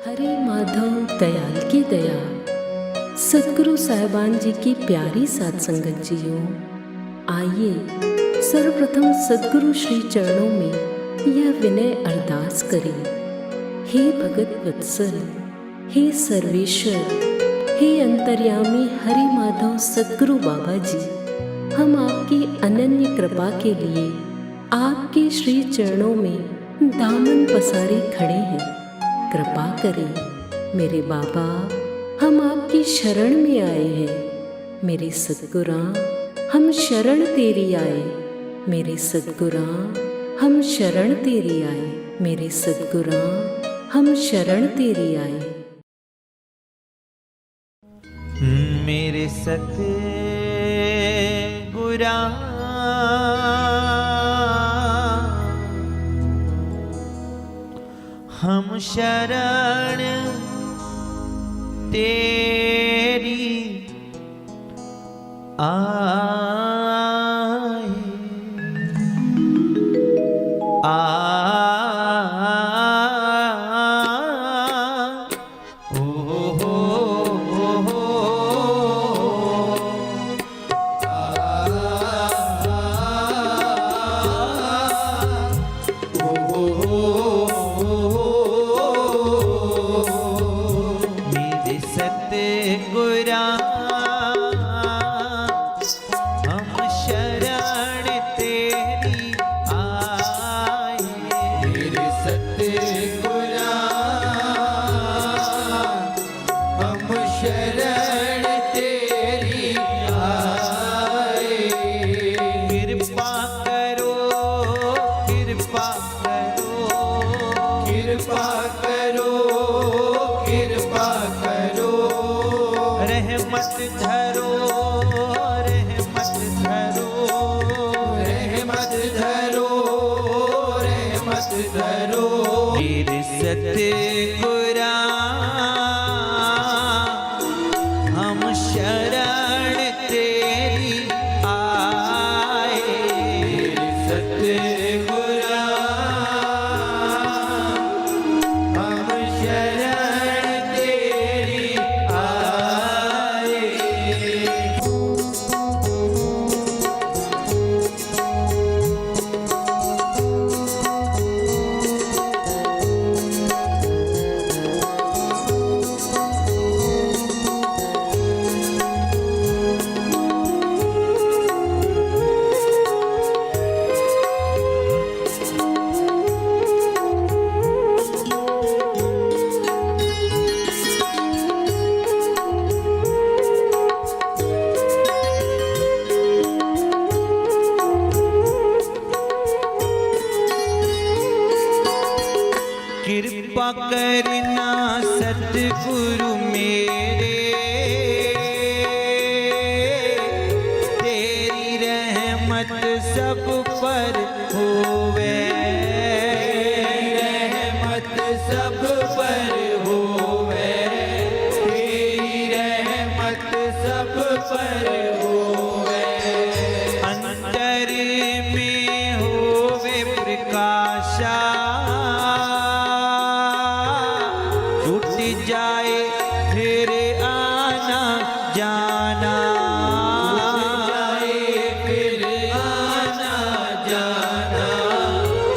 हरे माधव दयाल की दया। सतगुरु साहिबान जी की प्यारी साध संगत जियों, आइए सर्वप्रथम सतगुरु श्री चरणों में यह विनय अरदास करें। हे भगत वत्सल, हे सर्वेश्वर, हे अंतर्यामी हरे माधव सतगुरु बाबा जी, हम आपकी अनन्य कृपा के लिए आपके श्री चरणों में दामन पसारे खड़े हैं। कृपा करें मेरे बाबा, हम आपकी शरण में आए हैं। मेरे सतगुरां, हम शरण तेरी आए। मेरे सतगुरां, हम शरण तेरी आए। मेरे सतगुरां, हम शरण तेरी आए। मेरे सतगुरां, हम शरण तेरी आए। मेरे सतगुरां, हम शरण तेरी आए। मेरे सतगुरां, हम शरण तेरी आए। कृपा करना सतगुरु मेरे, तेरी रहमत सब पर होवे। रहमत सब पर होवे, तेरी रहमत सब पर होवे। अंतर में होवे प्रकाशा, जाए फिर आना जाना। जाए फिर आना जाना,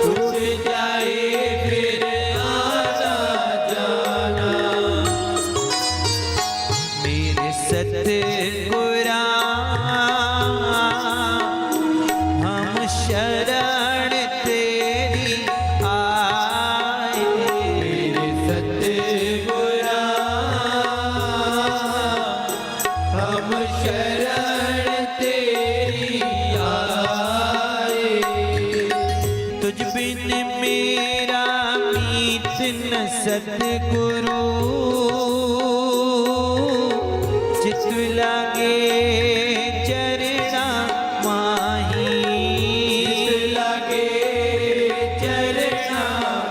छूट जाए फिर आना जाना। मेरे सतगुरां, हम शरण तेरी आए। मेरे सतगुरां, हम शरण तेरी आए। तुझ बिन मेरा मीत न सतगुरु, चित लागे चरणा माही। चित लागे चरणा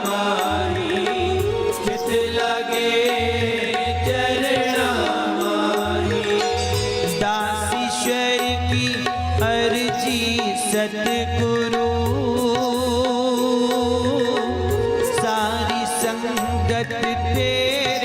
माही, चित लागे चरणा माही। दासीश्वर की अर्जी सतगुरु, सारी संगत तेरी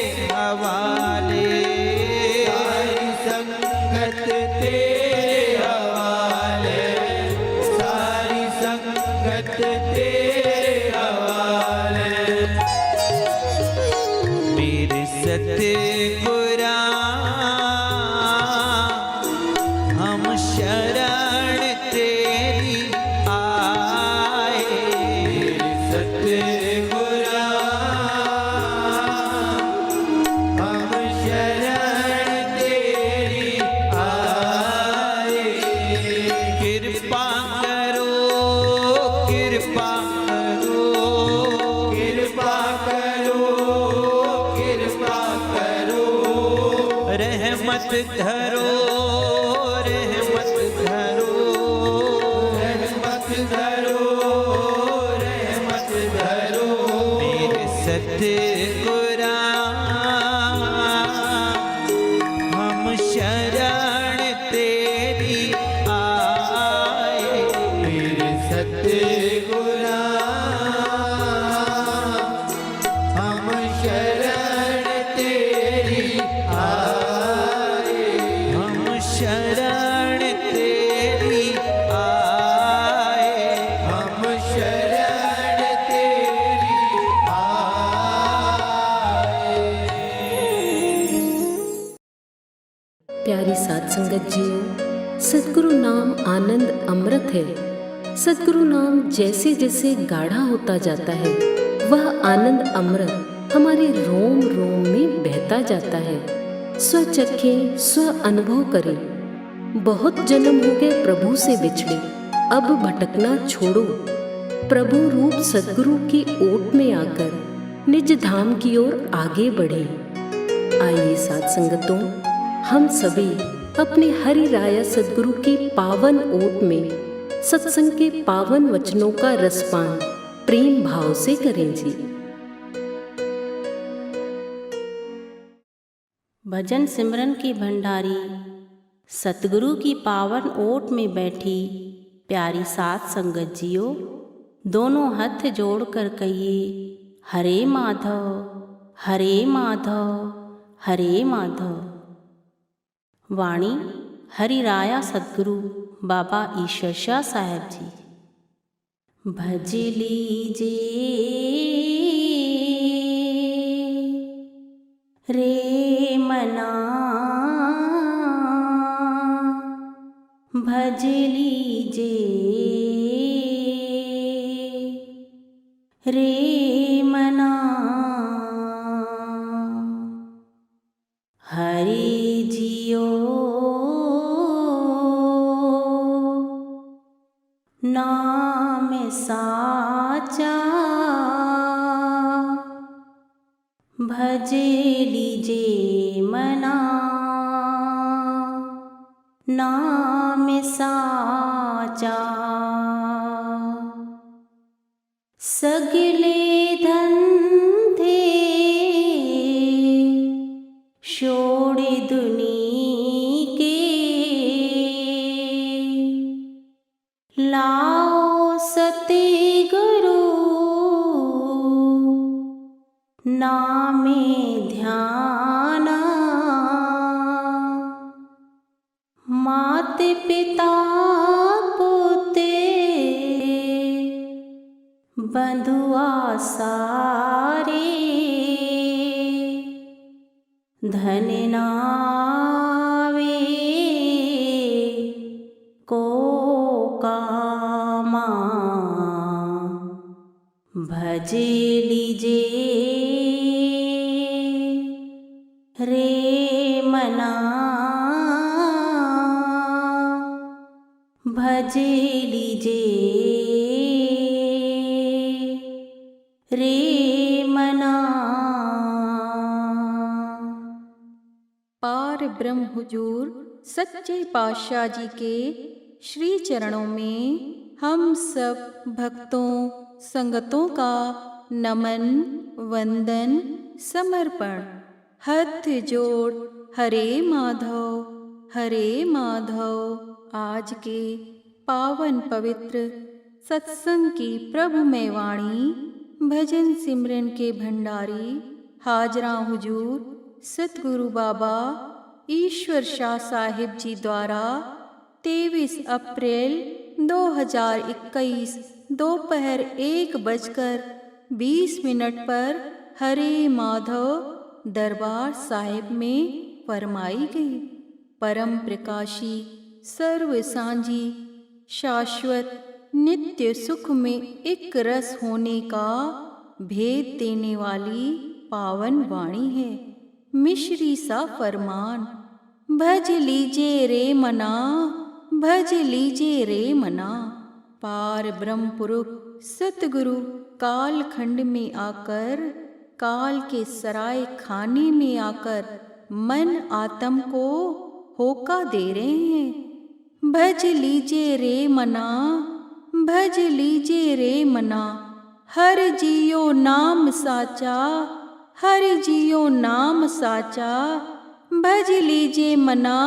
धरो, रहमत धरो, रहमत धरो, रहमत धरो। मेरे सतगुरा हम शरण तेरी आए। मेरे सतगुरा हम शरण तेरी आए। हम शरण तेरी आए। हम शरण तेरी आए। प्यारी साध संगत जीओ, सदगुरु नाम आनंद अमृत है। सदगुरु नाम जैसे जैसे गाढ़ा होता जाता है, वह आनंद अमृत हमारे रोम रोम में बहता जाता है। स्व चखें, स्व अनुभव करें। बहुत जन्म हो गए प्रभु से बिछड़े, अब भटकना छोड़ो। प्रभु रूप सदगुरु की ओट में आकर निज धाम की ओर आगे बढ़े। आइए साध संगतों, हम सभी अपने हरि राया सदगुरु की पावन ओट में सत्संग के पावन वचनों का रसपान प्रेम भाव से करें जी। भजन सिमरन की भंडारी सतगुरु की पावन ओट में बैठी प्यारी साध संगत जियो, दोनों हाथ जोड़कर कहिए हरे माधव, हरे माधव, हरे माधव। वाणी हरि राया सदगुरु बाबा ईश्वर शाह साहेब जी। भज लीजे रे मना, भज लीजे रे मना। हरि जियो नाम साचा, भज लीजे मना नाम साचा। सगले धंधे छोड़ दुनी के, लाओ सतगुरु नामे ध्याना। मात पिता पोते बंधुआ सारे, धन नावे को कामा। भज लीजे रे मना, भज लीजे रे मना। पार ब्रह्म हुजूर सच्चे पातशाह जी के श्री चरणों में हम सब भक्तों संगतों का नमन वंदन समर्पण। हाथ जोड़ हरे माधव, हरे माधव। आज के पावन पवित्र सत्संग की प्रभुमय वाणी भजन सिमरन के भंडारी हाजरा हुजूर सतगुरु बाबा ईश्वर शाह साहिब जी द्वारा 23 अप्रैल 2021 दोपहर 1:20 पर हरे माधव दरबार साहिब में फरमाई गई। परम प्रकाशी सर्व सांझी शाश्वत नित्य सुख में एक रस होने का भेद देने वाली पावन वाणी है। मिश्री सा फरमान, भज लीजे रे मना, भज लीजे रे मना। पार ब्रह्म पुरुष सतगुरु कालखंड में आकर, काल के सराय खाने में आकर मन आत्म को होका दे रहे हैं। भज लीजिए रे मना, भज लीजिए रे मना, हर जियो नाम साचा, हर जियो नाम साचा, भज लीजिए मना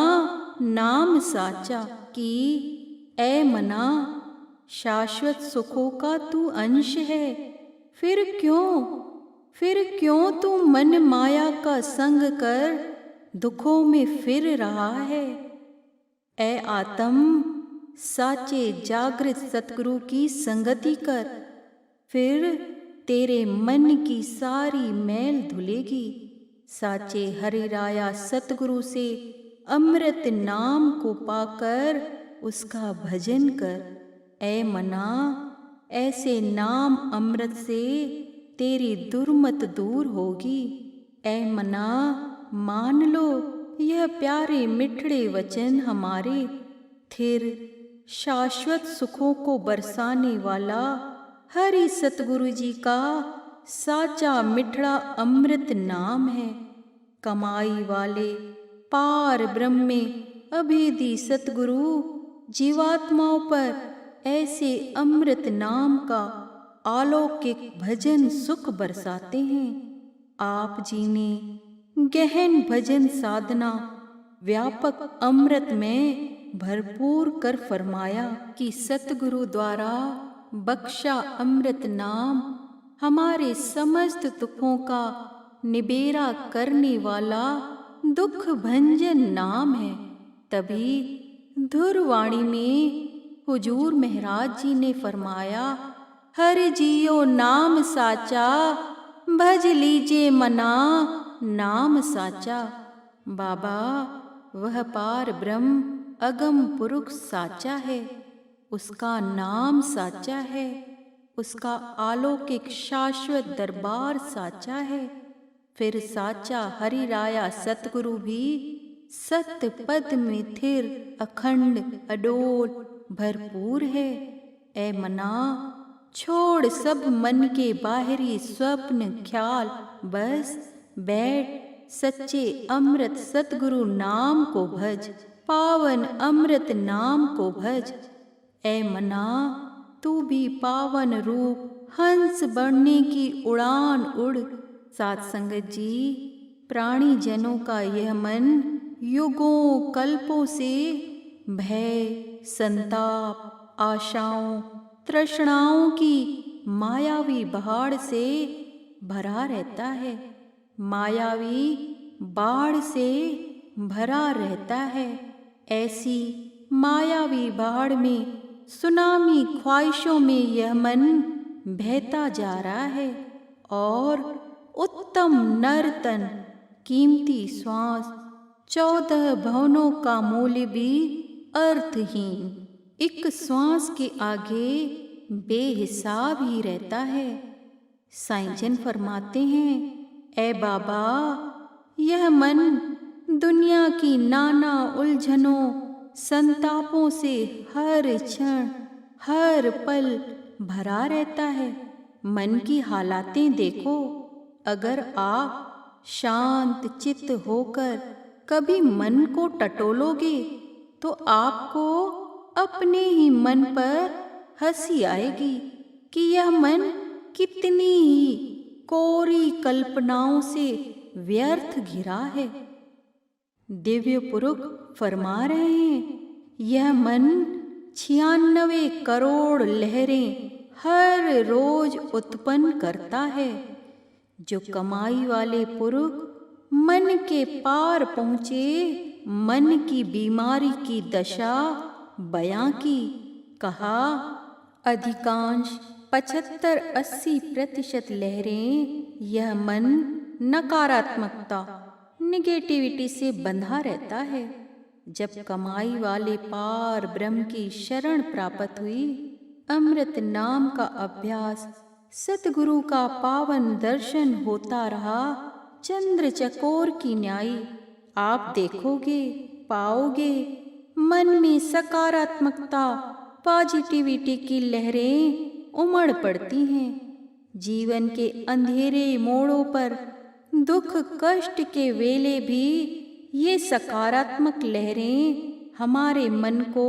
नाम साचा। कि ऐ मना, शाश्वत सुखों का तू अंश है, फिर क्यों तू मन माया का संग कर दुखों में फिर रहा है। ऐ आत्म, साचे जागृत सतगुरु की संगति कर, फिर तेरे मन की सारी मैल धुलेगी। साचे हरि राया सतगुरु से अमृत नाम को पाकर उसका भजन कर। ऐ मना, ऐसे नाम अमृत से तेरी दुर्मत दूर होगी। ऐ मना, मान लो यह प्यारे मिठड़े वचन हमारे, फिर शाश्वत सुखों को बरसाने वाला हरि सतगुरु जी का साचा मिठड़ा अमृत नाम है। कमाई वाले पार ब्रह्म में अभेदी सतगुरु जीवात्माओं पर ऐसे अमृत नाम का अलौकिक भजन सुख बरसाते हैं। आप जी ने गहन भजन साधना व्यापक अमृत में भरपूर कर फरमाया कि सतगुरु द्वारा बख्शा अमृत नाम हमारे समस्त दुखों का निबेरा करने वाला दुख भंजन नाम है। तभी धुरवाणी में हुजूर महराज जी ने फरमाया, हर जियो नाम साचा, भज लीजिए मना नाम साचा। बाबा, वह पार ब्रह्म अगम पुरुष साचा है, उसका नाम साचा है, उसका अलौकिक शाश्वत दरबार साचा है। फिर साचा हरि राया सतगुरु भी सत्य पद में थिर अखंड अडोल भरपूर है। ऐ मना, छोड़ सब मन के बाहरी स्वप्न ख्याल, बस बैठ सच्चे अमृत सतगुरु नाम को भज, पावन अमृत नाम को भज। ऐ मना, तू भी पावन रूप हंस बढ़ने की उड़ान उड़। सात संगत जी, प्राणी जनों का यह मन युगों कल्पों से भय, संताप, आशाओं, तृष्णाओं की मायावी बाढ़ से भरा रहता है, मायावी बाढ़ से भरा रहता है। ऐसी मायावी बाढ़ में सुनामी ख्वाहिशों में यह मन बहता जा रहा है और उत्तम नर्तन, कीमती श्वास, 14 भवनों का मूल्य भी अर्थहीन, एक श्वास के आगे बेहिसाब ही रहता है। साईं जन फरमाते हैं, ऐ बाबा, यह मन दुनिया की नाना उलझनों संतापों से हर क्षण हर पल भरा रहता है। मन की हालातें देखो, अगर आप शांत चित्त होकर कभी मन को टटोलोगे तो आपको अपने ही मन पर हंसी आएगी कि यह मन कितनी ही कोरी कल्पनाओं से व्यर्थ घिरा है। दिव्य पुरुष फरमा रहे हैं, यह मन 96 करोड़ लहरें हर रोज उत्पन्न करता है। जो कमाई वाले पुरुष मन के पार पहुँचे, मन की बीमारी की दशा बयां की। कहा, अधिकांश 75-80% लहरें यह मन नकारात्मकता, निगेटिविटी से बंधा रहता है। जब कमाई वाले पार ब्रह्म की शरण प्राप्त हुई, अमृत नाम का अभ्यास, सतगुरु का पावन दर्शन होता रहा, चंद्र चकोर की न्यायी आप देखोगे, पाओगे, मन में सकारात्मकता, पॉजिटिविटी की लहरें उमड़ पड़ती हैं। जीवन के अंधेरे मोड़ों पर, दुख कष्ट के वेले भी ये सकारात्मक लहरें हमारे मन को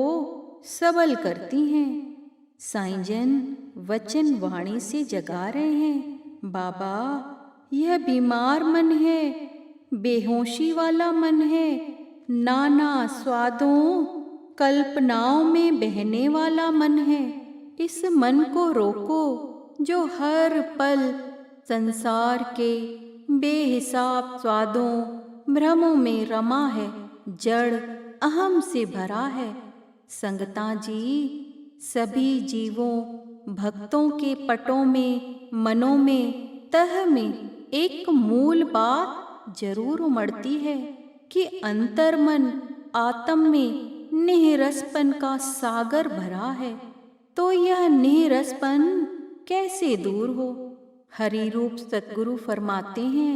सबल करती हैं। साईं जन वचन वाणी से जगा रहे हैं, बाबा यह बीमार मन है, बेहोशी वाला मन है, नाना स्वादों कल्पनाओं में बहने वाला मन है। इस मन को रोको जो हर पल संसार के बेहिसाब स्वादों भ्रमों में रमा है, जड़ अहम से भरा है। संगता जी, सभी जीवों भक्तों के पटों में, मनों में, तह में एक मूल बात जरूर उमड़ती है कि अंतर्मन आत्म में निरसपन का सागर भरा है। तो यह निरसपन कैसे दूर हो? हरि रूप सतगुरु फरमाते हैं,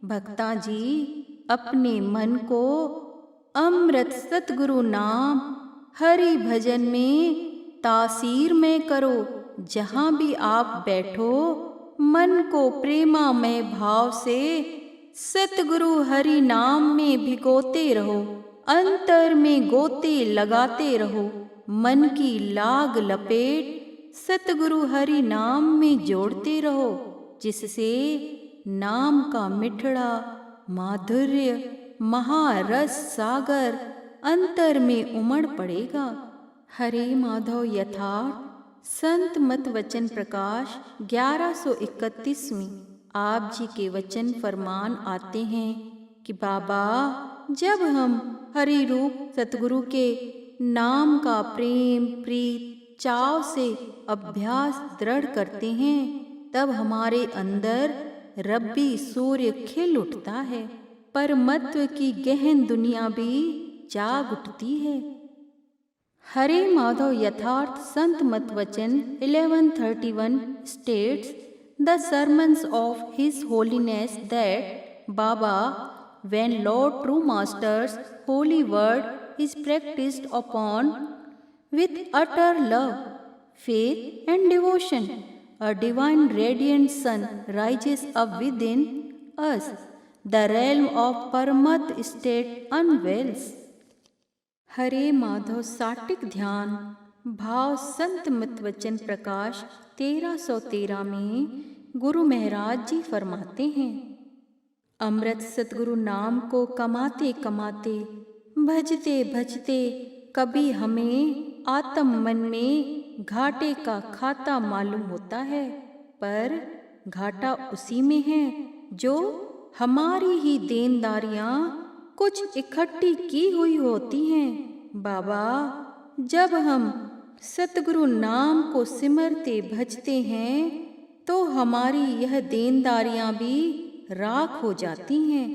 भक्ता जी अपने मन को अमृत सतगुरु नाम हरि भजन में तासीर में करो। जहाँ भी आप बैठो मन को प्रेमामय भाव से सतगुरु हरि नाम में भिगोते रहो, अंतर में गोते लगाते रहो। मन की लाग लपेट सतगुरु हरि नाम में जोड़ते रहो, जिससे नाम का मिठड़ा माधुर्य महारस सागर अंतर में उमड़ पड़ेगा। हरे माधव यथार्थ संत मत वचन प्रकाश 1131 में आप जी के वचन फरमान आते हैं कि बाबा जब हम हरि रूप सतगुरु के नाम का प्रेम प्रीत चाव से अभ्यास दृढ़ करते हैं, तब हमारे अंदर रब्बी सूर्य खिल उठता है, परमत्व की गहन दुनिया भी जाग उठती है। हरे माधव यथार्थ संत मत वचन 1131 states the sermons of His Holiness that Baba, when Lord True Master's holy word is practiced upon with utter love, faith and devotion, a divine radiant sun rises up within us, the realm of परमत state unveils। हरे माधव साटिक ध्यान भाव संत मत वचन प्रकाश 1313 में गुरु महाराज जी फरमाते हैं, अमृत सतगुरु नाम को कमाते कमाते भजते भजते कभी हमें आत्म मन में घाटे का खाता मालूम होता है, पर घाटा उसी में है जो हमारी ही देनदारियां कुछ इकट्ठी की हुई होती हैं। बाबा जब हम सतगुरु नाम को सिमरते भजते हैं तो हमारी यह देनदारियां भी राख हो जाती हैं।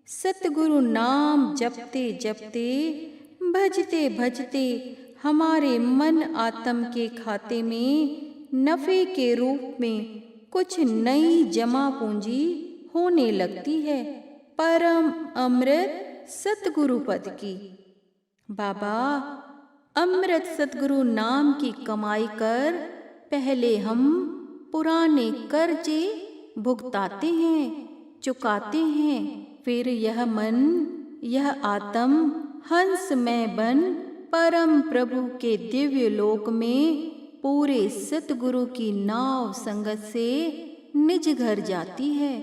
सतगुरु नाम जपते जपते भजते भजते हमारे मन आत्म के खाते में नफे के रूप में कुछ नई जमा पूंजी होने लगती है, परम अमृत सतगुरु पद की। बाबा अमृत सतगुरु नाम की कमाई कर पहले हम पुराने कर्जे भुगताते हैं, चुकाते हैं, फिर यह मन यह आत्म हंसमय बन परम प्रभु के दिव्य लोक में पूरे सतगुरु की नाव संगत से निज घर जाती है।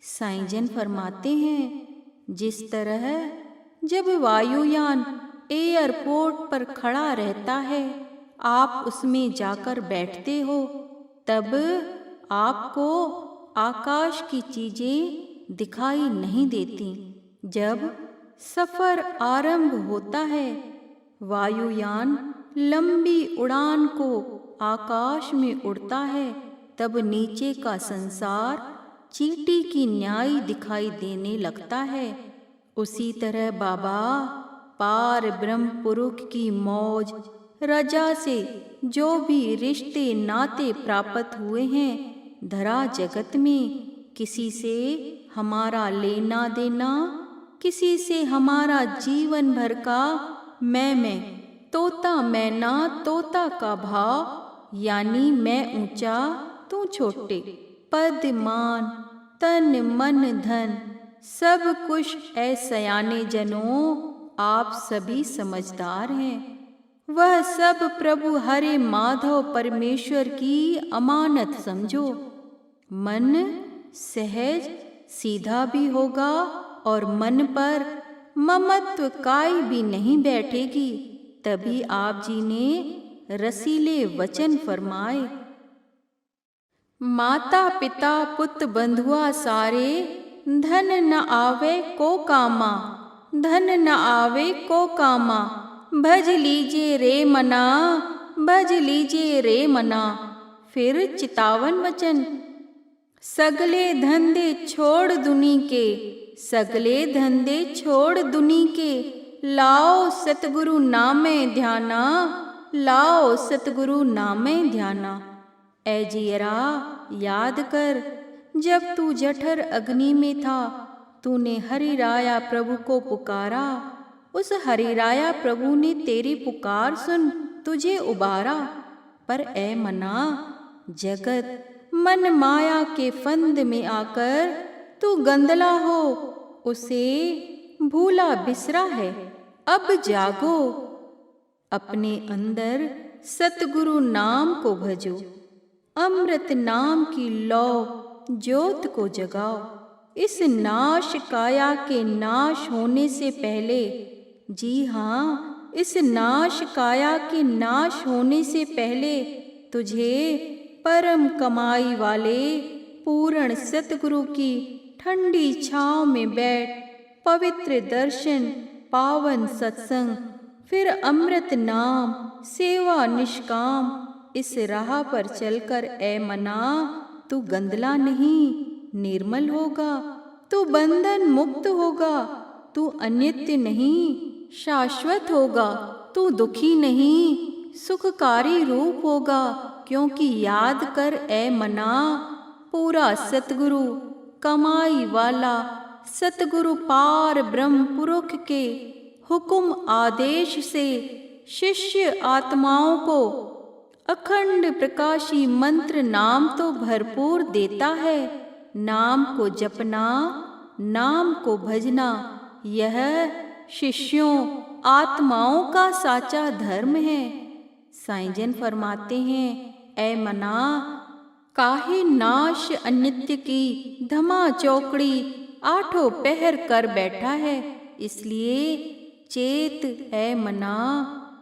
साईं जन फरमाते हैं, जिस तरह जब वायुयान एयरपोर्ट पर खड़ा रहता है, आप उसमें जाकर बैठते हो, तब आपको आकाश की चीजें दिखाई नहीं देती। जब सफर आरंभ होता है, वायुयान लंबी उड़ान को आकाश में उड़ता है, तब नीचे का संसार चींटी की न्याय दिखाई देने लगता है। उसी तरह बाबा पार ब्रह्म पुरुष की मौज रजा से जो भी रिश्ते नाते प्राप्त हुए हैं, धरा जगत में किसी से हमारा लेना देना, किसी से हमारा जीवन भर का मैं तोता मैना तोता का भाव, यानी मैं ऊंचा तू छोटे, पद मान तन मन धन सब कुछ ऐ सयाने जनों, आप सभी समझदार हैं। वह सब प्रभु हरे माधव परमेश्वर की अमानत समझो। मन सहज सीधा भी होगा और मन पर ममत्व काई भी नहीं बैठेगी। तभी आप जी ने रसीले वचन फरमाए, माता पिता पुत बंधुआ सारे, धन न आवे को कामा, धन न आवे को कामा, भज लीजिए रे मना, भज लीजिए रे मना। फिर चितावन वचन, सगले धंधे छोड़ दुनी के, सगले धंधे छोड़ दुनी के, लाओ सतगुरु नामे ध्याना, लाओ सतगुरु नामे ध्याना। ऐ जियरा याद कर, जब तू जठर अग्नि में था, तूने हरिराया प्रभु को पुकारा। उस हरिराया प्रभु ने तेरी पुकार सुन तुझे उबारा। पर ऐ मना, जगत मन माया के फंद में आकर तू गंदला हो, उसे भूला बिसरा है। अब जागो, अपने अंदर सतगुरु नाम को भजो, अमृत नाम की लौ ज्योत को जगाओ। इस नाश काया के नाश होने से पहले, जी हाँ, इस नाश काया के नाश होने से पहले तुझे परम कमाई वाले पूर्ण सतगुरु की ठंडी छांव में बैठ पवित्र दर्शन, पावन सत्संग, फिर अमृत नाम, सेवा निष्काम, इस राह पर चलकर ऐ मना तू गंदला नहीं, निर्मल होगा। तू बंधन मुक्त होगा। तू अनित्य नहीं, शाश्वत होगा। तू दुखी नहीं, सुखकारी रूप होगा। क्योंकि याद कर ऐ मना, पूरा सतगुरु कमाई वाला सतगुरु पार ब्रह्म पुरुष के हुक्म आदेश से शिष्य आत्माओं को अखंड प्रकाशी मंत्र नाम तो भरपूर देता है। नाम को जपना, नाम को भजना, यह शिष्यों आत्माओं का साचा धर्म है। साईं जन फरमाते हैं, ऐ मना, काहे नाश अनित्य की धमा चौकड़ी आठों पहर कर बैठा है। इसलिए चेत ऐ मना,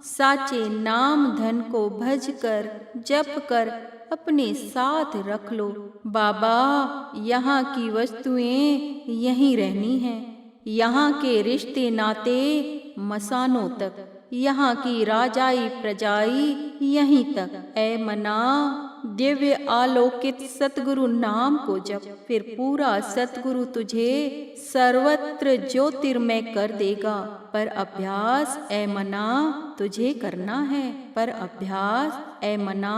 साचे नाम धन को भज कर जप कर अपने साथ रख लो। बाबा, यहाँ की वस्तुएं यहीं रहनी हैं, यहाँ के रिश्ते नाते मसानों तक, यहाँ की राजाई प्रजाई यहीं तक। ऐ मना, दिव्य आलोकित सतगुरु नाम को जप, फिर पूरा सतगुरु तुझे सर्वत्र ज्योतिर्मय कर देगा। पर अभ्यास ऐ मना तुझे करना है, पर अभ्यास ऐ मना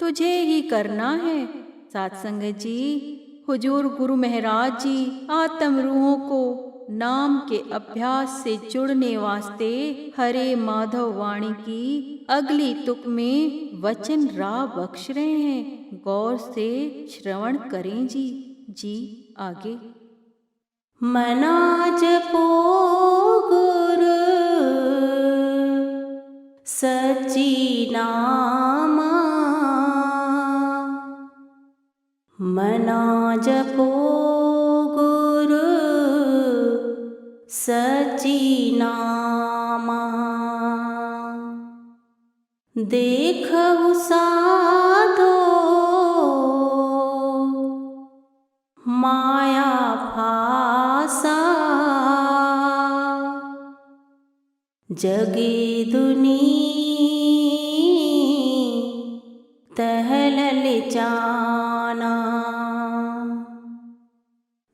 तुझे ही करना है। साथ संगत जी, हुजूर गुरु महाराज जी आत्म रूहों को नाम के अभ्यास से जुड़ने वास्ते हरे माधव वाणी की अगली तुक में वचन राह बख्श रहे हैं। गौर से श्रवण करें जी। जी आगे। मना जपो गुरु सच्ची नामा, मना जपो गुरु सच्ची नामा। देखहु साधो माया फासा, जगे दुनी तहलल जाना।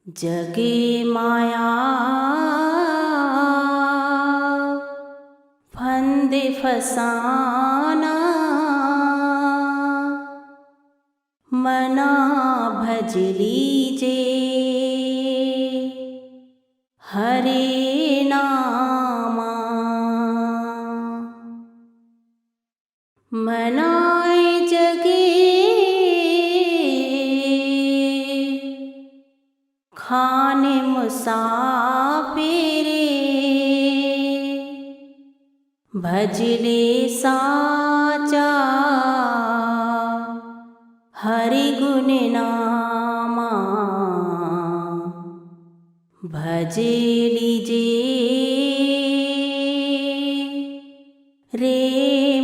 जगे माया फंदे फसाना, मना भज लीजे हरे नामा। मनाए जगे खाने मुसा भजले साचा हरि गुण नामा भजे लीजे रे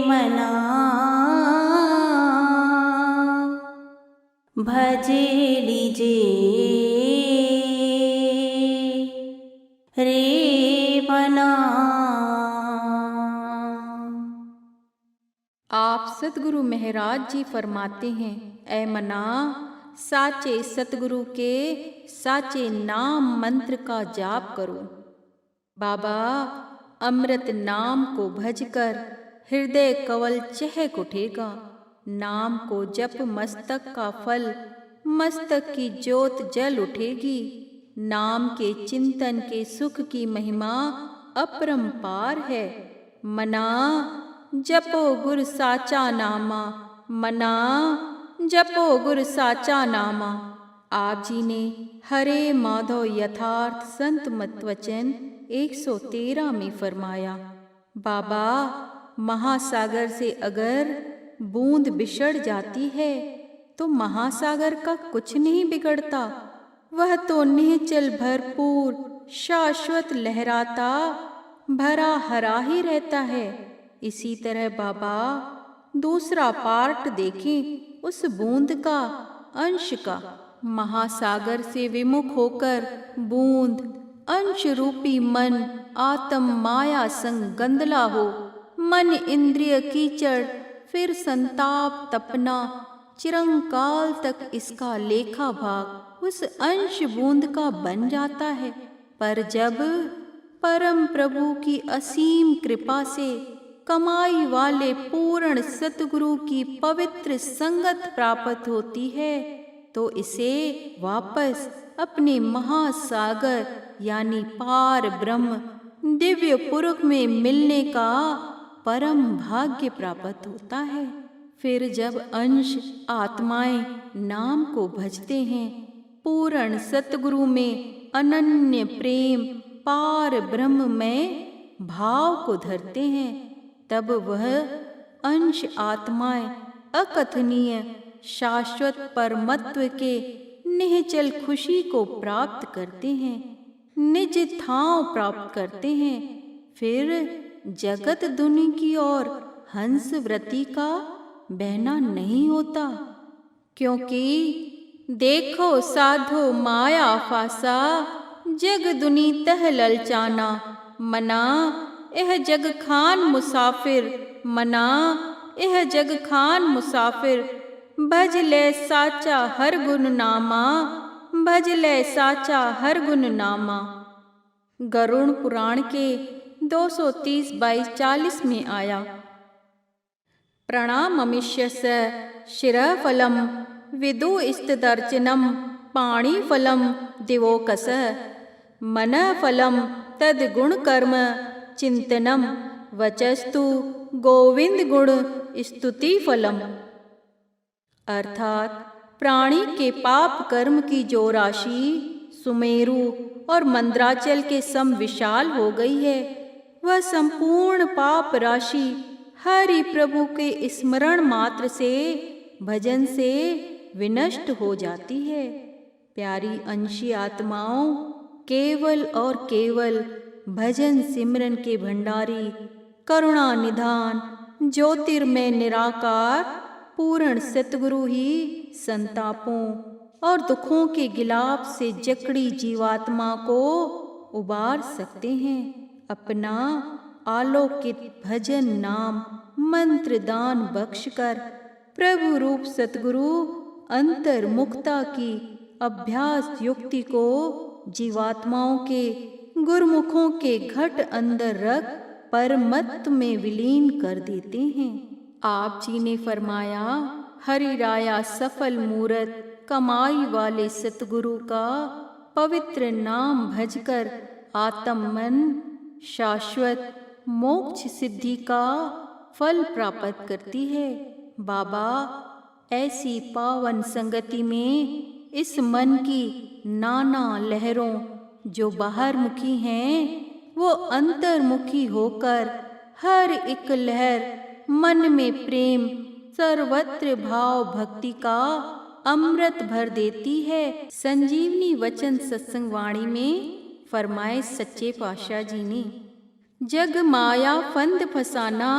मना भजे लीजे रे मना। आप सतगुरु महाराज जी फरमाते हैं, ऐ मना, साचे सतगुरु के साचे नाम मंत्र का जाप करो। बाबा, अमृत नाम को भजकर हृदय कवल चहक उठेगा। नाम को जप मस्तक का फल, मस्तक की ज्योत जल उठेगी। नाम के चिंतन के सुख की महिमा अपरंपार है। मना, जपो गुर साचा नामा, मना, जपो गुर साचा नामा। आप जी ने हरे माधव यथार्थ संत मत वचन 113 में फरमाया, बाबा, महासागर से अगर बूंद बिछड़ जाती है तो महासागर का कुछ नहीं बिगड़ता। वह तो निश्चल भरपूर शाश्वत लहराता भरा हरा ही रहता है। इसी तरह बाबा, दूसरा पार्ट देखें उस बूंद का, अंश का। महासागर से विमुख होकर बूंद अंश रूपी मन आत्म माया संग गंदला हो। मन इंद्रिय कीचड़, फिर संताप तपना, चिरंकाल तक इसका लेखा भाग उस अंश बूंद का बन जाता है। पर जब परम प्रभु की असीम कृपा से कमाई वाले पूर्ण सतगुरु की पवित्र संगत प्राप्त होती है तो इसे वापस अपने महासागर यानी पार ब्रह्म दिव्य पुरुष में मिलने का परम भाग्य प्राप्त होता है। फिर जब अंश आत्माएं नाम को भजते हैं, पूर्ण सतगुरु में अनन्य प्रेम पार ब्रह्म में भाव को धरते हैं, तब वह अंश आत्माएं अकथनीय शाश्वत परमत्व के निश्चल खुशी को प्राप्त करते हैं, निज ठाव प्राप्त करते हैं। फिर जगत दुनि की ओर हंस वृत्ति का बहना नहीं होता, क्योंकि देखो साधो माया फासा, जग दुनि तह ललचाना। मना, यह जग खान मुसाफिर, मना, यह जग खान मुसाफिर। भज ले साचा हर गुण नामा, भज ले साचा हर गुण नामा। गरुड़ पुराण के 230-22-40 में आया, प्रणाममिष्यस्य शिरफलम विदु इस्तदर्चनम पाणिफलम दिवोकस। मनफलम तद गुण कर्म चिंतनम वचस्तु गोविंद गुण स्तुति फलम। अर्थात प्राणी के पाप कर्म की जो राशि सुमेरु और मंद्राचल के सम विशाल हो गई है, वह संपूर्ण पाप राशि हरि प्रभु के स्मरण मात्र से, भजन से विनष्ट हो जाती है। प्यारी अंशी आत्माओं, केवल और केवल भजन सिमरन के भंडारी, करुणा निधान, ज्योतिर्मय निराकार पूर्ण सतगुरु ही संतापों और दुखों के गिलाफ से जकड़ी जीवात्मा को उबार सकते हैं। अपना आलोकित भजन नाम मंत्र दान बख्शकर प्रभु रूप सतगुरु अंतर्मुखता की अभ्यास युक्ति को जीवात्माओं के गुरमुखों के घट अंदर रख परमत्व में विलीन कर देते हैं। आप जी ने फरमाया, हरि राया सफल मूरत कमाई वाले सतगुरु का पवित्र नाम भजकर आत्म मन शाश्वत मोक्ष सिद्धि का फल प्राप्त करती है। बाबा, ऐसी पावन संगति में इस मन की नाना लहरों जो बाहरमुखी हैं, वो अंतर्मुखी होकर हर एक लहर मन में प्रेम, सर्वत्र भाव भक्ति का अमृत भर देती है। संजीवनी वचन सत्संग वाणी में फरमाए सच्चे पातशाह जी ने, जग माया फंद फसाना,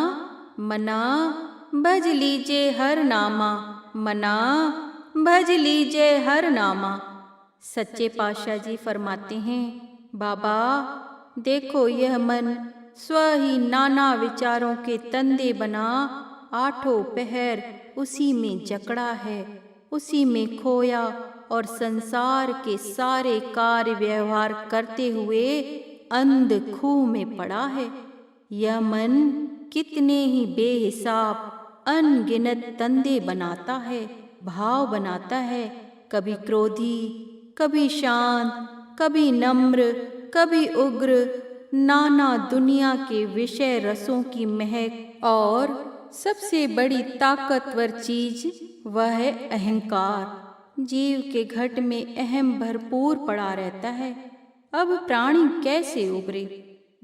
मना भज लीजिए हर नामा, मना भज लीजिए हर नामा। सच्चे पातशाह जी फरमाते हैं, बाबा देखो यह मन स्व ही नाना विचारों के तंदे बना आठों पहर उसी में जकड़ा है, उसी में खोया और संसार के सारे कार्य व्यवहार करते हुए अंध खूह में पड़ा है। यह मन कितने ही बेहिसाब अनगिनत तंदे बनाता है, भाव बनाता है, कभी क्रोधी, कभी शांत, कभी नम्र, कभी उग्र, नाना दुनिया के विषय रसों की महक, और सबसे बड़ी ताकतवर चीज वह है अहंकार। जीव के घट में अहम भरपूर पड़ा रहता है। अब प्राणी कैसे उबरे?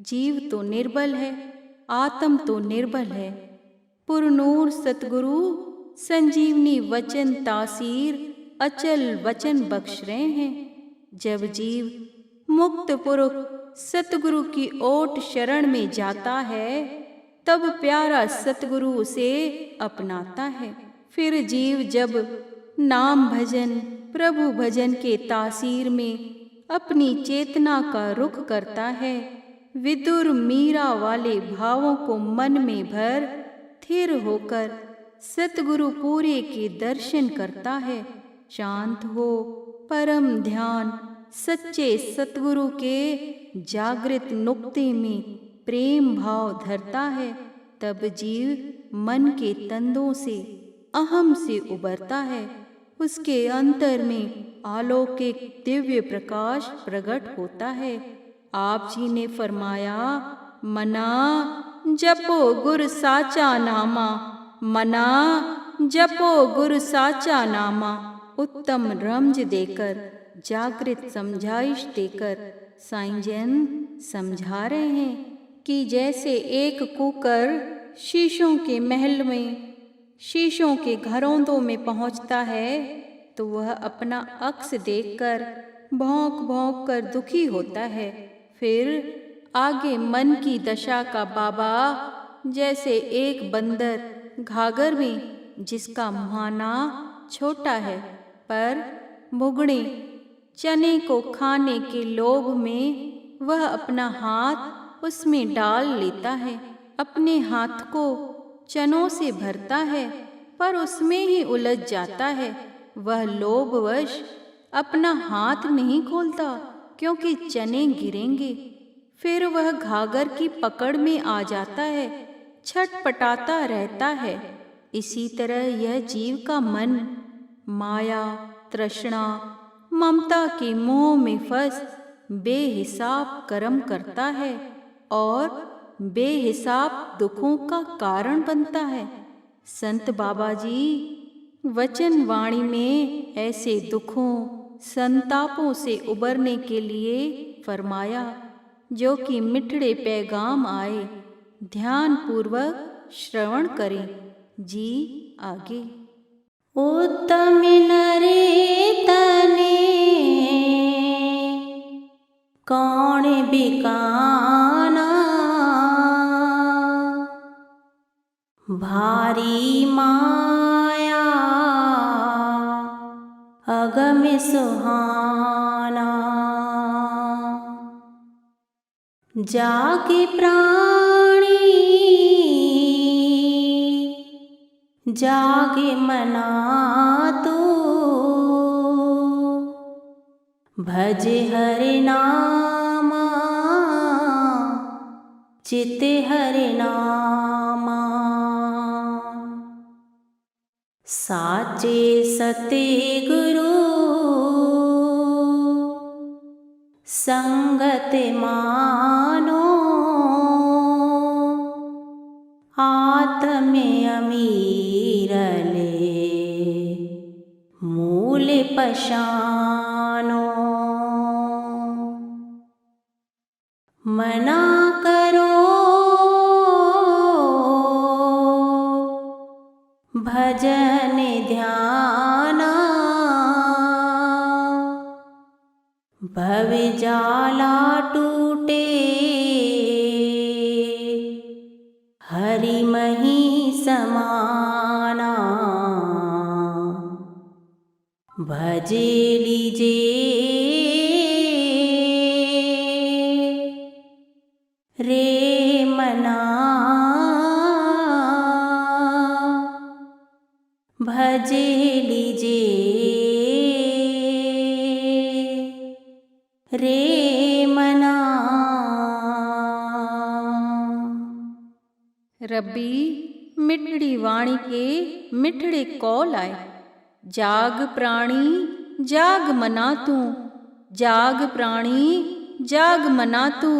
जीव तो निर्बल है, आत्म तो निर्बल है। पुरनूर सतगुरु संजीवनी वचन तासीर अचल वचन बख्श रहे हैं। जब जीव मुक्त पुरुष सतगुरु की ओट शरण में जाता है, तब प्यारा सतगुरु उसे अपनाता है। फिर जीव जब नाम भजन, प्रभु भजन के तासीर में अपनी चेतना का रुख करता है, विदुर मीरा वाले भावों को मन में भर स्थिर होकर सतगुरु पूरे के दर्शन करता है, शांत हो परम ध्यान सच्चे सतगुरु के जागृत नुक्ते में प्रेम भाव धरता है, तब जीव मन के तंदों से, अहम से उबरता है। उसके अंतर में अलौकिक दिव्य प्रकाश प्रकट होता है। आप जी ने फरमाया, मना जपो गुर साचा नामा, मना जपो गुर साचा नामा। उत्तम रमज देकर, जागृत समझाइश देकर साईं जन समझा रहे हैं कि जैसे एक कुकर शीशों के महल में, शीशों के घरौंदों में पहुंचता है, तो वह अपना अक्स देखकर भौंक भौंक कर दुखी होता है। फिर आगे मन की दशा का बाबा जैसे एक बंदर घाघर में, जिसका मुहाना छोटा है, पर भुगणे चने को खाने के लोभ में वह अपना हाथ उसमें डाल लेता है, अपने हाथ को चनों से भरता है, पर उसमें ही उलझ जाता है। वह लोभवश अपना हाथ नहीं खोलता, क्योंकि चने गिरेंगे। फिर वह घाघर की पकड़ में आ जाता है, छटपटाता रहता है। इसी तरह यह जीव का मन माया, तृष्णा, ममता के मोह में फंस बेहिसाब कर्म करता है और बेहिसाब दुखों का कारण बनता है। संत बाबा जी वचन वाणी में ऐसे दुखों, संतापों से उबरने के लिए फरमाया, जो कि मिठड़े पैगाम आए, ध्यान पूर्वक श्रवण करें। जी आगे। उत्तम नरे तने कौन बिकाना, भारी माया अगम सुहाना। जागे प्राणी जागे मना तू, भज हरि नामा चित हरि नामा। साचे सते गुरु संगत मानो, आत्म अमीर ले मूल पशानो। मना करो भजन ध्याना भव जाला टूटे हरि मही समाना भजे लीजे रे मना भजे लीजे रे मना। रब्बी मिठड़ी वाणी के मिठड़े कौल आए। जाग प्राणी जाग मना तू, जाग प्राणी जाग मना तू,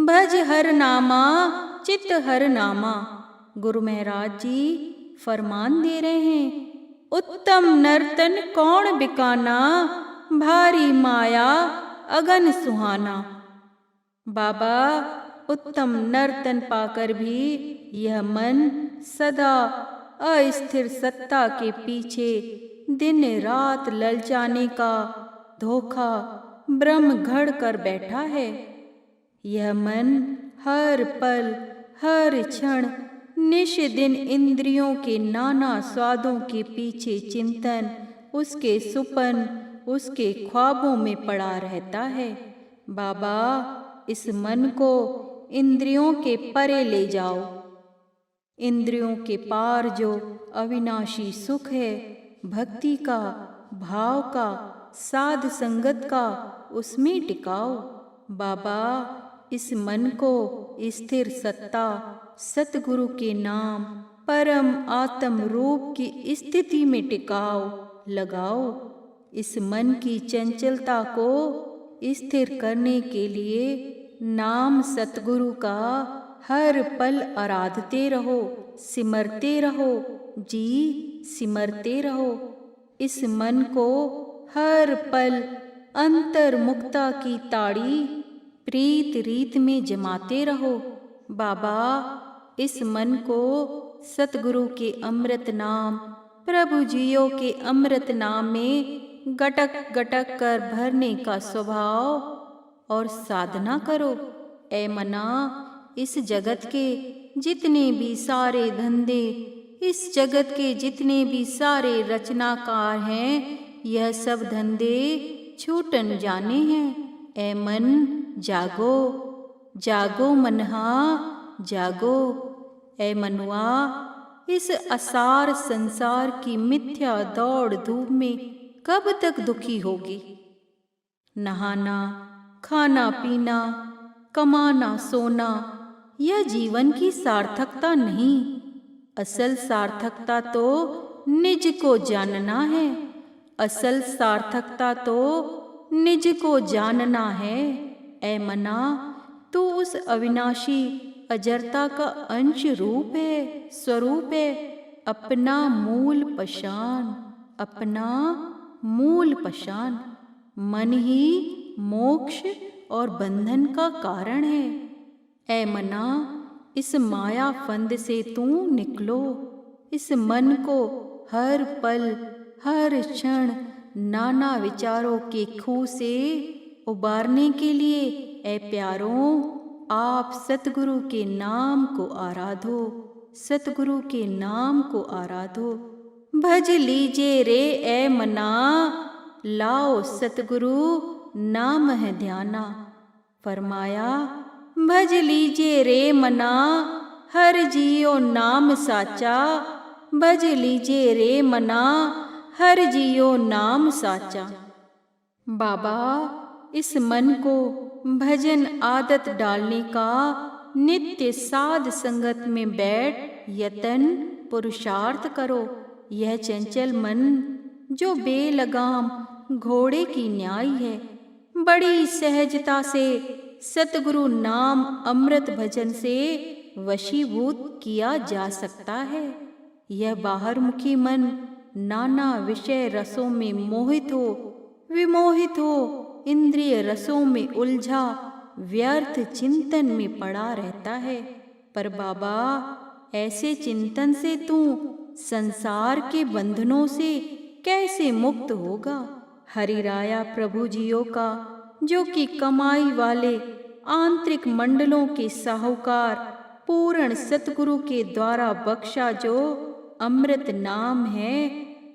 भज हर नामा चित हर नामा। गुरु महाराज जी फरमान दे रहे हैं, उत्तम नर्तन कौन बिकाना, भारी माया अगन सुहाना। बाबा उत्तम नर्तन पाकर भी यह मन सदा अस्थिर सत्ता के पीछे दिन रात ललचाने का धोखा ब्रह्म घड़ कर बैठा है। यह मन हर पल हर क्षण निश दिन इंद्रियों के नाना स्वादों के पीछे चिंतन, उसके सुपन, उसके ख्वाबों में पड़ा रहता है। बाबा इस मन को इंद्रियों के परे ले जाओ। इंद्रियों के पार जो अविनाशी सुख है, भक्ति का, भाव का, साध संगत का, उसमें टिकाओ। बाबा इस मन को स्थिर सत्ता सतगुरु के नाम परम आत्म रूप की स्थिति में टिकाओ, लगाओ। इस मन की चंचलता को स्थिर करने के लिए नाम सतगुरु का हर पल आराधते रहो, सिमरते रहो जी, सिमरते रहो। इस मन को हर पल अंतर्मुक्ता की ताड़ी प्रीत रीत में जमाते रहो। बाबा इस मन को सतगुरु के अमृत नाम, प्रभु जियों के अमृत नाम में गटक गटक कर भरने का स्वभाव और साधना करो। ऐ मना इस जगत के जितने भी सारे धंधे, इस जगत के जितने भी सारे रचनाकार हैं, यह सब धंधे छूटन जाने हैं। ऐ मन जागो, जागो मनहा जागो। ऐ मनुआ इस असार संसार की मिथ्या दौड़ धूप में कब तक दुखी होगी। नहाना, खाना पीना, कमाना सोना, यह जीवन की सार्थकता नहीं। असल सार्थकता तो निज को जानना है। असल सार्थकता तो निज को जानना है। ऐ मना तू उस अविनाशी अजरता का अंश रूप है, स्वरूप है। अपना मूल पहचान, अपना मूल पहचान। मन ही मोक्ष और बंधन का कारण है। ऐ मना इस माया फंद से तू निकलो। इस मन को हर पल हर क्षण नाना विचारों के खूह से उबारने के लिए ऐ प्यारों, आप सतगुरु के नाम को आराधो, सतगुरु के नाम को आराधो। भज लीजे रे ऐ मना, लाओ सतगुरु नाम है ध्याना। फरमाया भज लीजे रे मना, हर जियो नाम साचा। भज लीजे रे मना, हर जियो नाम साचा। बाबा इस मन को भजन आदत डालने का नित्य साध संगत में बैठ यतन पुरुषार्थ करो। यह चंचल मन जो बेलगाम घोड़े की न्याय है, बड़ी सहजता से सतगुरु नाम अमृत भजन से वशीभूत किया जा सकता है। यह बाहरमुखी मन नाना विषय रसों में मोहित हो, विमोहित हो, इंद्रिय रसों में उलझा व्यर्थ चिंतन में पड़ा रहता है। पर बाबा ऐसे चिंतन से तू संसार के बंधनों से कैसे मुक्त होगा। हरिराया प्रभु जियों का, जो कि कमाई वाले आंतरिक मंडलों के साहूकार पूर्ण सतगुरु के द्वारा बख्शा जो अमृत नाम है,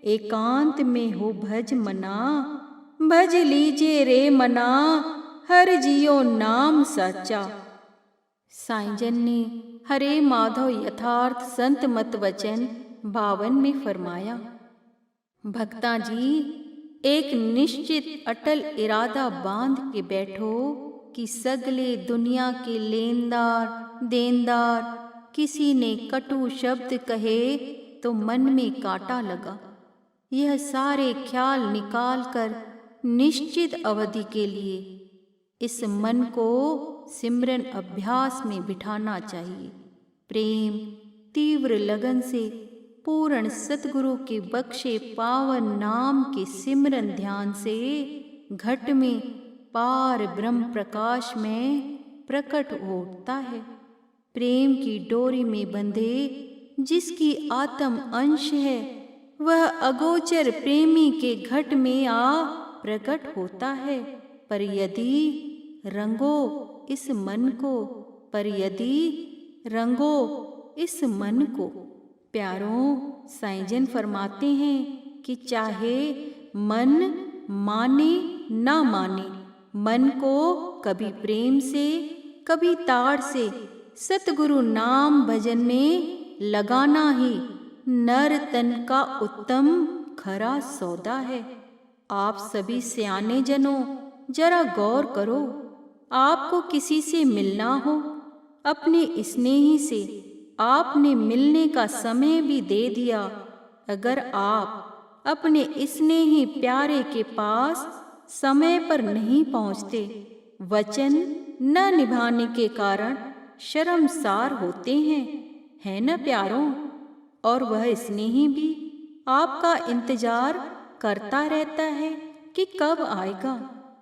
एकांत में हो भज मना। भज लीजिए रे मना, हर जियो नाम साचा। साईं ने हरे माधव यथार्थ संत मत वचन 52 में फरमाया, भक्ता जी एक निश्चित अटल इरादा बांध के बैठो कि सगले दुनिया के लेनदार देनदार किसी ने कटु शब्द कहे तो मन में कांटा लगा। यह सारे ख्याल निकाल कर निश्चित अवधि के लिए इस मन को सिमरन अभ्यास में बिठाना चाहिए। प्रेम तीव्र लगन से पूर्ण सतगुरु के बख्शे पावन नाम के सिमरन ध्यान से घट में पार ब्रह्म प्रकाश में प्रकट उठता है। प्रेम की डोरी में बंधे जिसकी आत्म अंश है, वह अगोचर प्रेमी के घट में आ प्रकट होता है। पर यदि रंगो इस मन को, पर यदि रंगो इस मन को। प्यारों, साईं फरमाते हैं कि चाहे मन माने ना माने, मन को कभी प्रेम से कभी ताड़ से सतगुरु नाम भजन में लगाना ही नर तन का उत्तम खरा सौदा है। आप सभी सियाने जनों जरा गौर करो, आपको किसी से मिलना हो, अपने स्नेही से आपने मिलने का समय भी दे दिया। अगर आप अपने स्नेही प्यारे के पास समय पर नहीं पहुँचते, वचन न निभाने के कारण शर्मसार होते हैं, है न प्यारों। और वह स्नेही भी आपका इंतजार करता रहता है कि कब आएगा।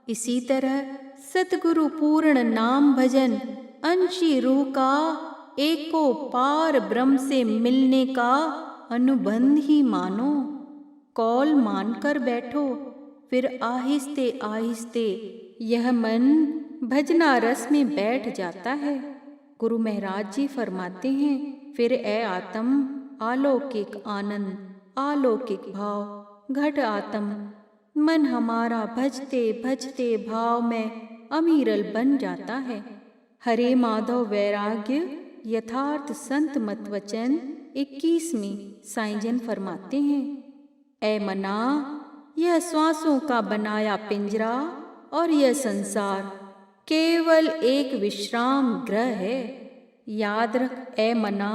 इसी तरह सतगुरु पूर्ण नाम भजन अंशी रूह का एको पार ब्रह्म से मिलने का अनुबंध ही मानो। कौल मानकर बैठो, फिर आहिस्ते आहिस्ते यह मन भजना रस में बैठ जाता है। गुरु महाराज जी फरमाते हैं, फिर ए आत्म अलौकिक आनंद अलौकिक भाव घट आत्म मन हमारा भजते भजते भाव में अमीरल बन जाता है। हरे माधव वैराग्य यथार्थ संत मत वचन 21 में साईं फरमाते हैं, ए मना यह श्वासों का बनाया पिंजरा और यह संसार केवल एक विश्राम गृह है। याद रख ए मना,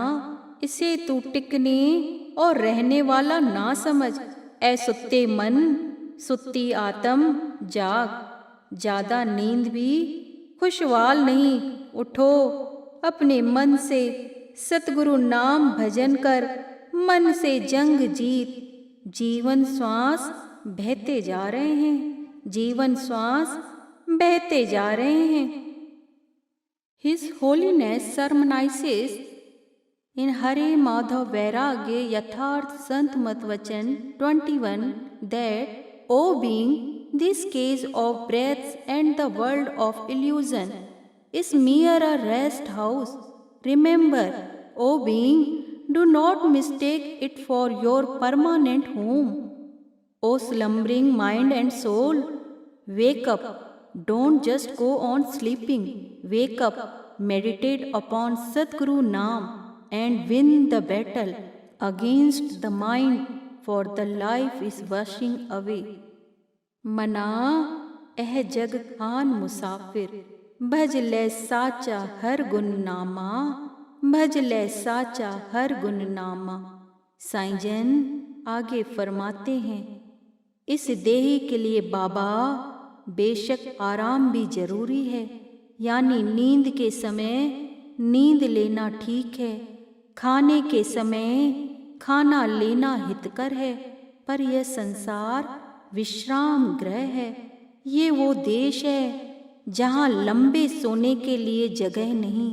इसे तू टिकने और रहने वाला ना समझ। ए सुत्ते मन सुत्ती आत्म जाग, ज्यादा नींद भी खुशहाल नहीं। उठो, अपने मन से सतगुरु नाम भजन कर मन से जंग जीत। जीवन श्वास बहते जा रहे हैं, जीवन श्वास बहते जा रहे हैं। His Holiness sermonizes in Hare Madhav Vairagya Yatharth Sant Mat Vachan 21 that, O being, this case of breaths and the world of illusion is mere a rest house. Remember, O being, do not mistake it for your permanent home. O slumbering mind and soul, wake up. Don't just go on sleeping. Wake up, meditate upon Satguru Naam and win the battle against the mind, for the life is washing away. मना एह जग खान मुसाफिर, भज ले साचा हर गुण नामा, भज ले साचा हर गुण नामा। साईं जन आगे फरमाते हैं, इस देही के लिए बाबा बेशक आराम भी जरूरी है, यानी नींद के समय नींद लेना ठीक है, खाने के समय खाना लेना हितकर है। पर यह संसार विश्राम गृह है। ये वो देश है जहाँ लंबे सोने के लिए जगह नहीं,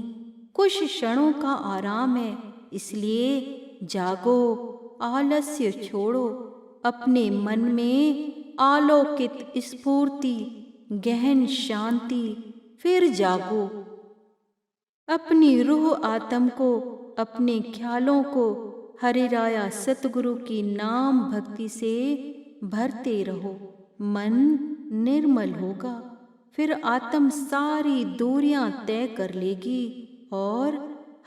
कुछ क्षणों का आराम है। इसलिए जागो, आलस्य छोड़ो, अपने मन में आलोकित स्फूर्ति, गहन शांति, फिर जागो। अपनी रूह आत्म को, अपने ख्यालों को हरि राया सतगुरु की नाम भक्ति से भरते रहो। मन निर्मल होगा, फिर आत्म सारी दूरियां तय कर लेगी और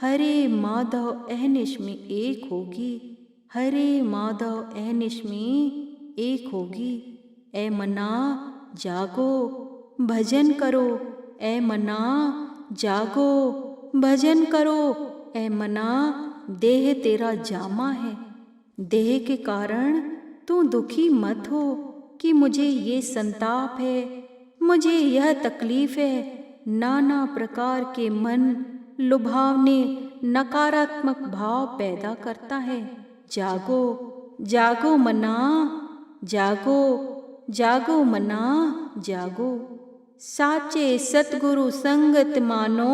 हरे माधव अहनिश में एक होगी। हरे माधव अहनिश में एक होगी। ए मना जागो, भजन करो। ए मना जागो, भजन करो। ए मना, देह तेरा जामा है। देह के कारण तू दुखी मत हो कि मुझे ये संताप है, मुझे यह तकलीफ है। नाना प्रकार के मन लुभावने नकारात्मक भाव पैदा करता है। जागो, जागो मना, जागो, जागो मना, जागो। साचे सतगुरु संगत मानो,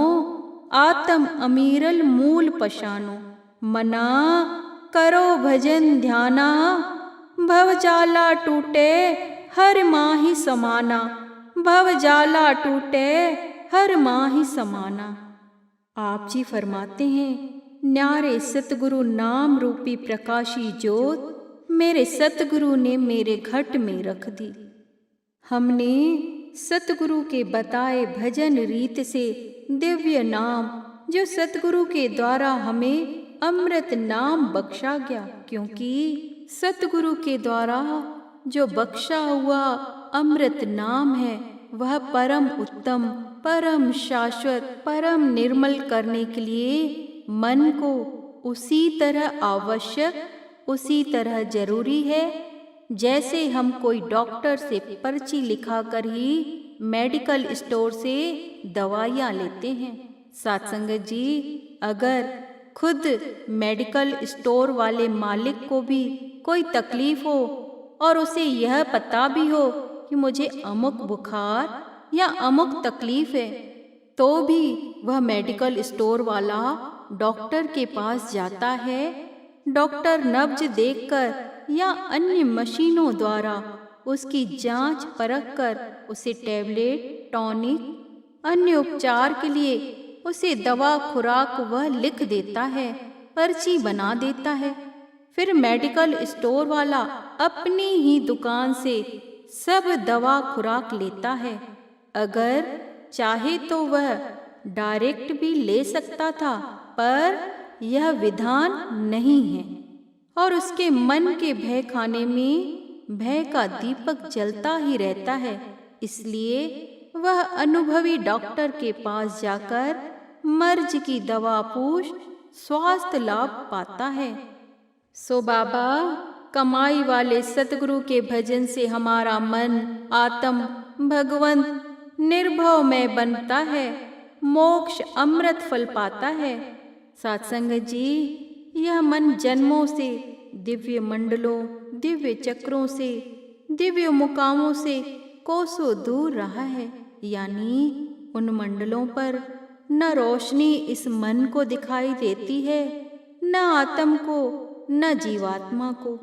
आत्म अमीरल मूल पशानो। मना करो भजन ध्याना, भव जाला टूटे हर माही समाना। भव जाला टूटे हर माही समाना। आप जी फरमाते हैं, न्यारे सतगुरु नाम रूपी प्रकाशी ज्योत मेरे सतगुरु ने मेरे घट में रख दी। हमने सतगुरु के बताए भजन रीत से दिव्य नाम, जो सतगुरु के द्वारा हमें अमृत नाम बख्शा गया, क्योंकि सतगुरु के द्वारा जो बख्शा हुआ अमृत नाम है वह परम उत्तम, परम शाश्वत, परम निर्मल करने के लिए मन को उसी तरह आवश्यक, उसी तरह जरूरी है जैसे हम कोई डॉक्टर से पर्ची लिखा कर ही मेडिकल स्टोर से दवाइयाँ लेते हैं। सत्संगत जी, अगर खुद मेडिकल स्टोर वाले मालिक को भी कोई तकलीफ हो और उसे यह पता भी हो कि मुझे अमुक बुखार या अमुक तकलीफ है, तो भी वह मेडिकल स्टोर वाला डॉक्टर के पास जाता है। डॉक्टर नब्ज देखकर या अन्य मशीनों द्वारा उसकी जांच परख कर उसे टैबलेट, टॉनिक, अन्य उपचार के लिए उसे दवा खुराक वह लिख देता है, पर्ची बना देता है। फिर मेडिकल स्टोर वाला अपनी ही दुकान से सब दवा खुराक लेता है। अगर चाहे तो वह डायरेक्ट भी ले सकता था, पर यह विधान नहीं है और उसके मन के भय खाने में भय का दीपक जलता ही रहता है। इसलिए वह अनुभवी डॉक्टर के पास जाकर मर्ज की दवा पूछ स्वास्थ्य लाभ पाता है। सो बाबा, कमाई वाले सतगुरु के भजन से हमारा मन, आत्म, भगवंत निर्भव में बनता है, मोक्ष अमृत फल पाता है। सत्संगत जी, यह मन जन्मों से दिव्य मंडलों, दिव्य चक्रों से, दिव्य मुकामों से कोसों दूर रहा है। यानी उन मंडलों पर न रोशनी इस मन को दिखाई देती है, न आत्म को, न जीवात्मा को।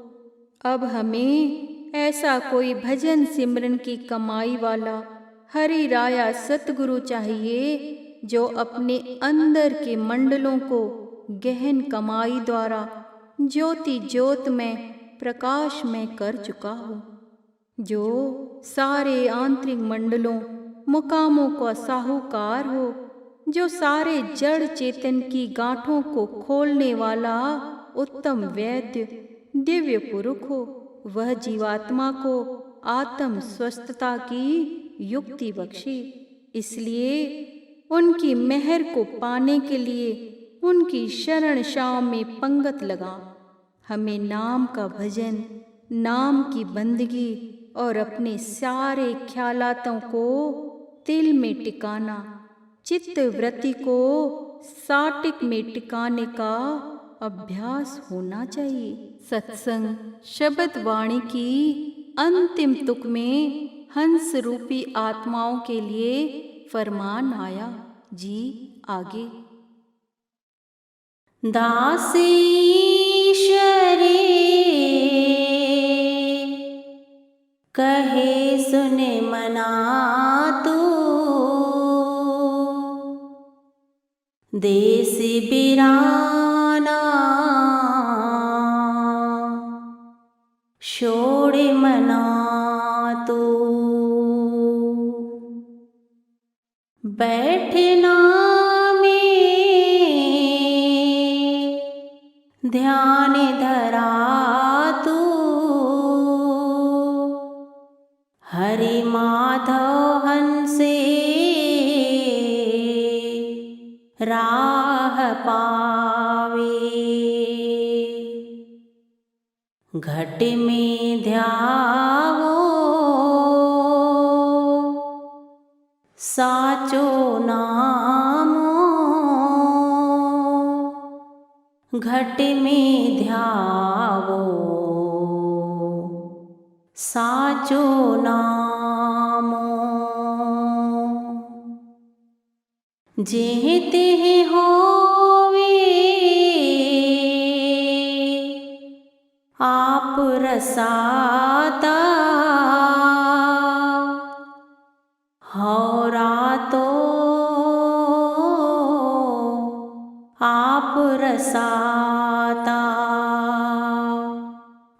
अब हमें ऐसा कोई भजन सिमरन की कमाई वाला हरि राया सतगुरु चाहिए जो अपने अंदर के मंडलों को गहन कमाई द्वारा ज्योति ज्योत में प्रकाश में कर चुका हो, जो सारे आंतरिक मंडलों मुकामों का साहूकार हो, जो सारे जड़ चेतन की गांठों को खोलने वाला उत्तम वैद्य दिव्य पुरुष हो। वह जीवात्मा को आत्म स्वस्थता की युक्ति बख्शे। इसलिए उनकी मेहर को पाने के लिए उनकी शरण शाम में पंगत लगा। हमें नाम का भजन, नाम की बंदगी और अपने सारे ख्यालातों को दिल में टिकाना, चित्त वृत्ति को साटिक में टिकाने का अभ्यास होना चाहिए। सत्संग शब्द वाणी की अंतिम तुक में हंस रूपी आत्माओं के लिए फरमान आया। जी आगे। दासी शरीर देश बिराना छोड़े मना तो बैठना में ध्यान धरा तू हरि माधव हंसे राह पावे घट में ध्यावो साचो नामो घट में ध्यावो साचो नामो जेह तेह होवे आप रसाता हौरा तो आप रसाता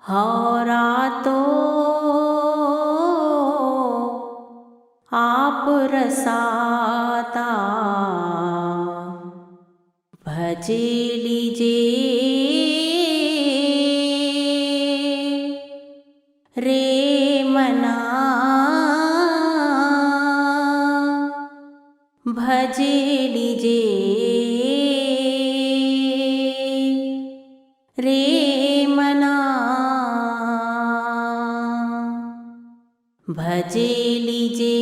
हौरा तो आप रसाता भजे लीजे रे मना भजे लीजे रे मना भजे लीजे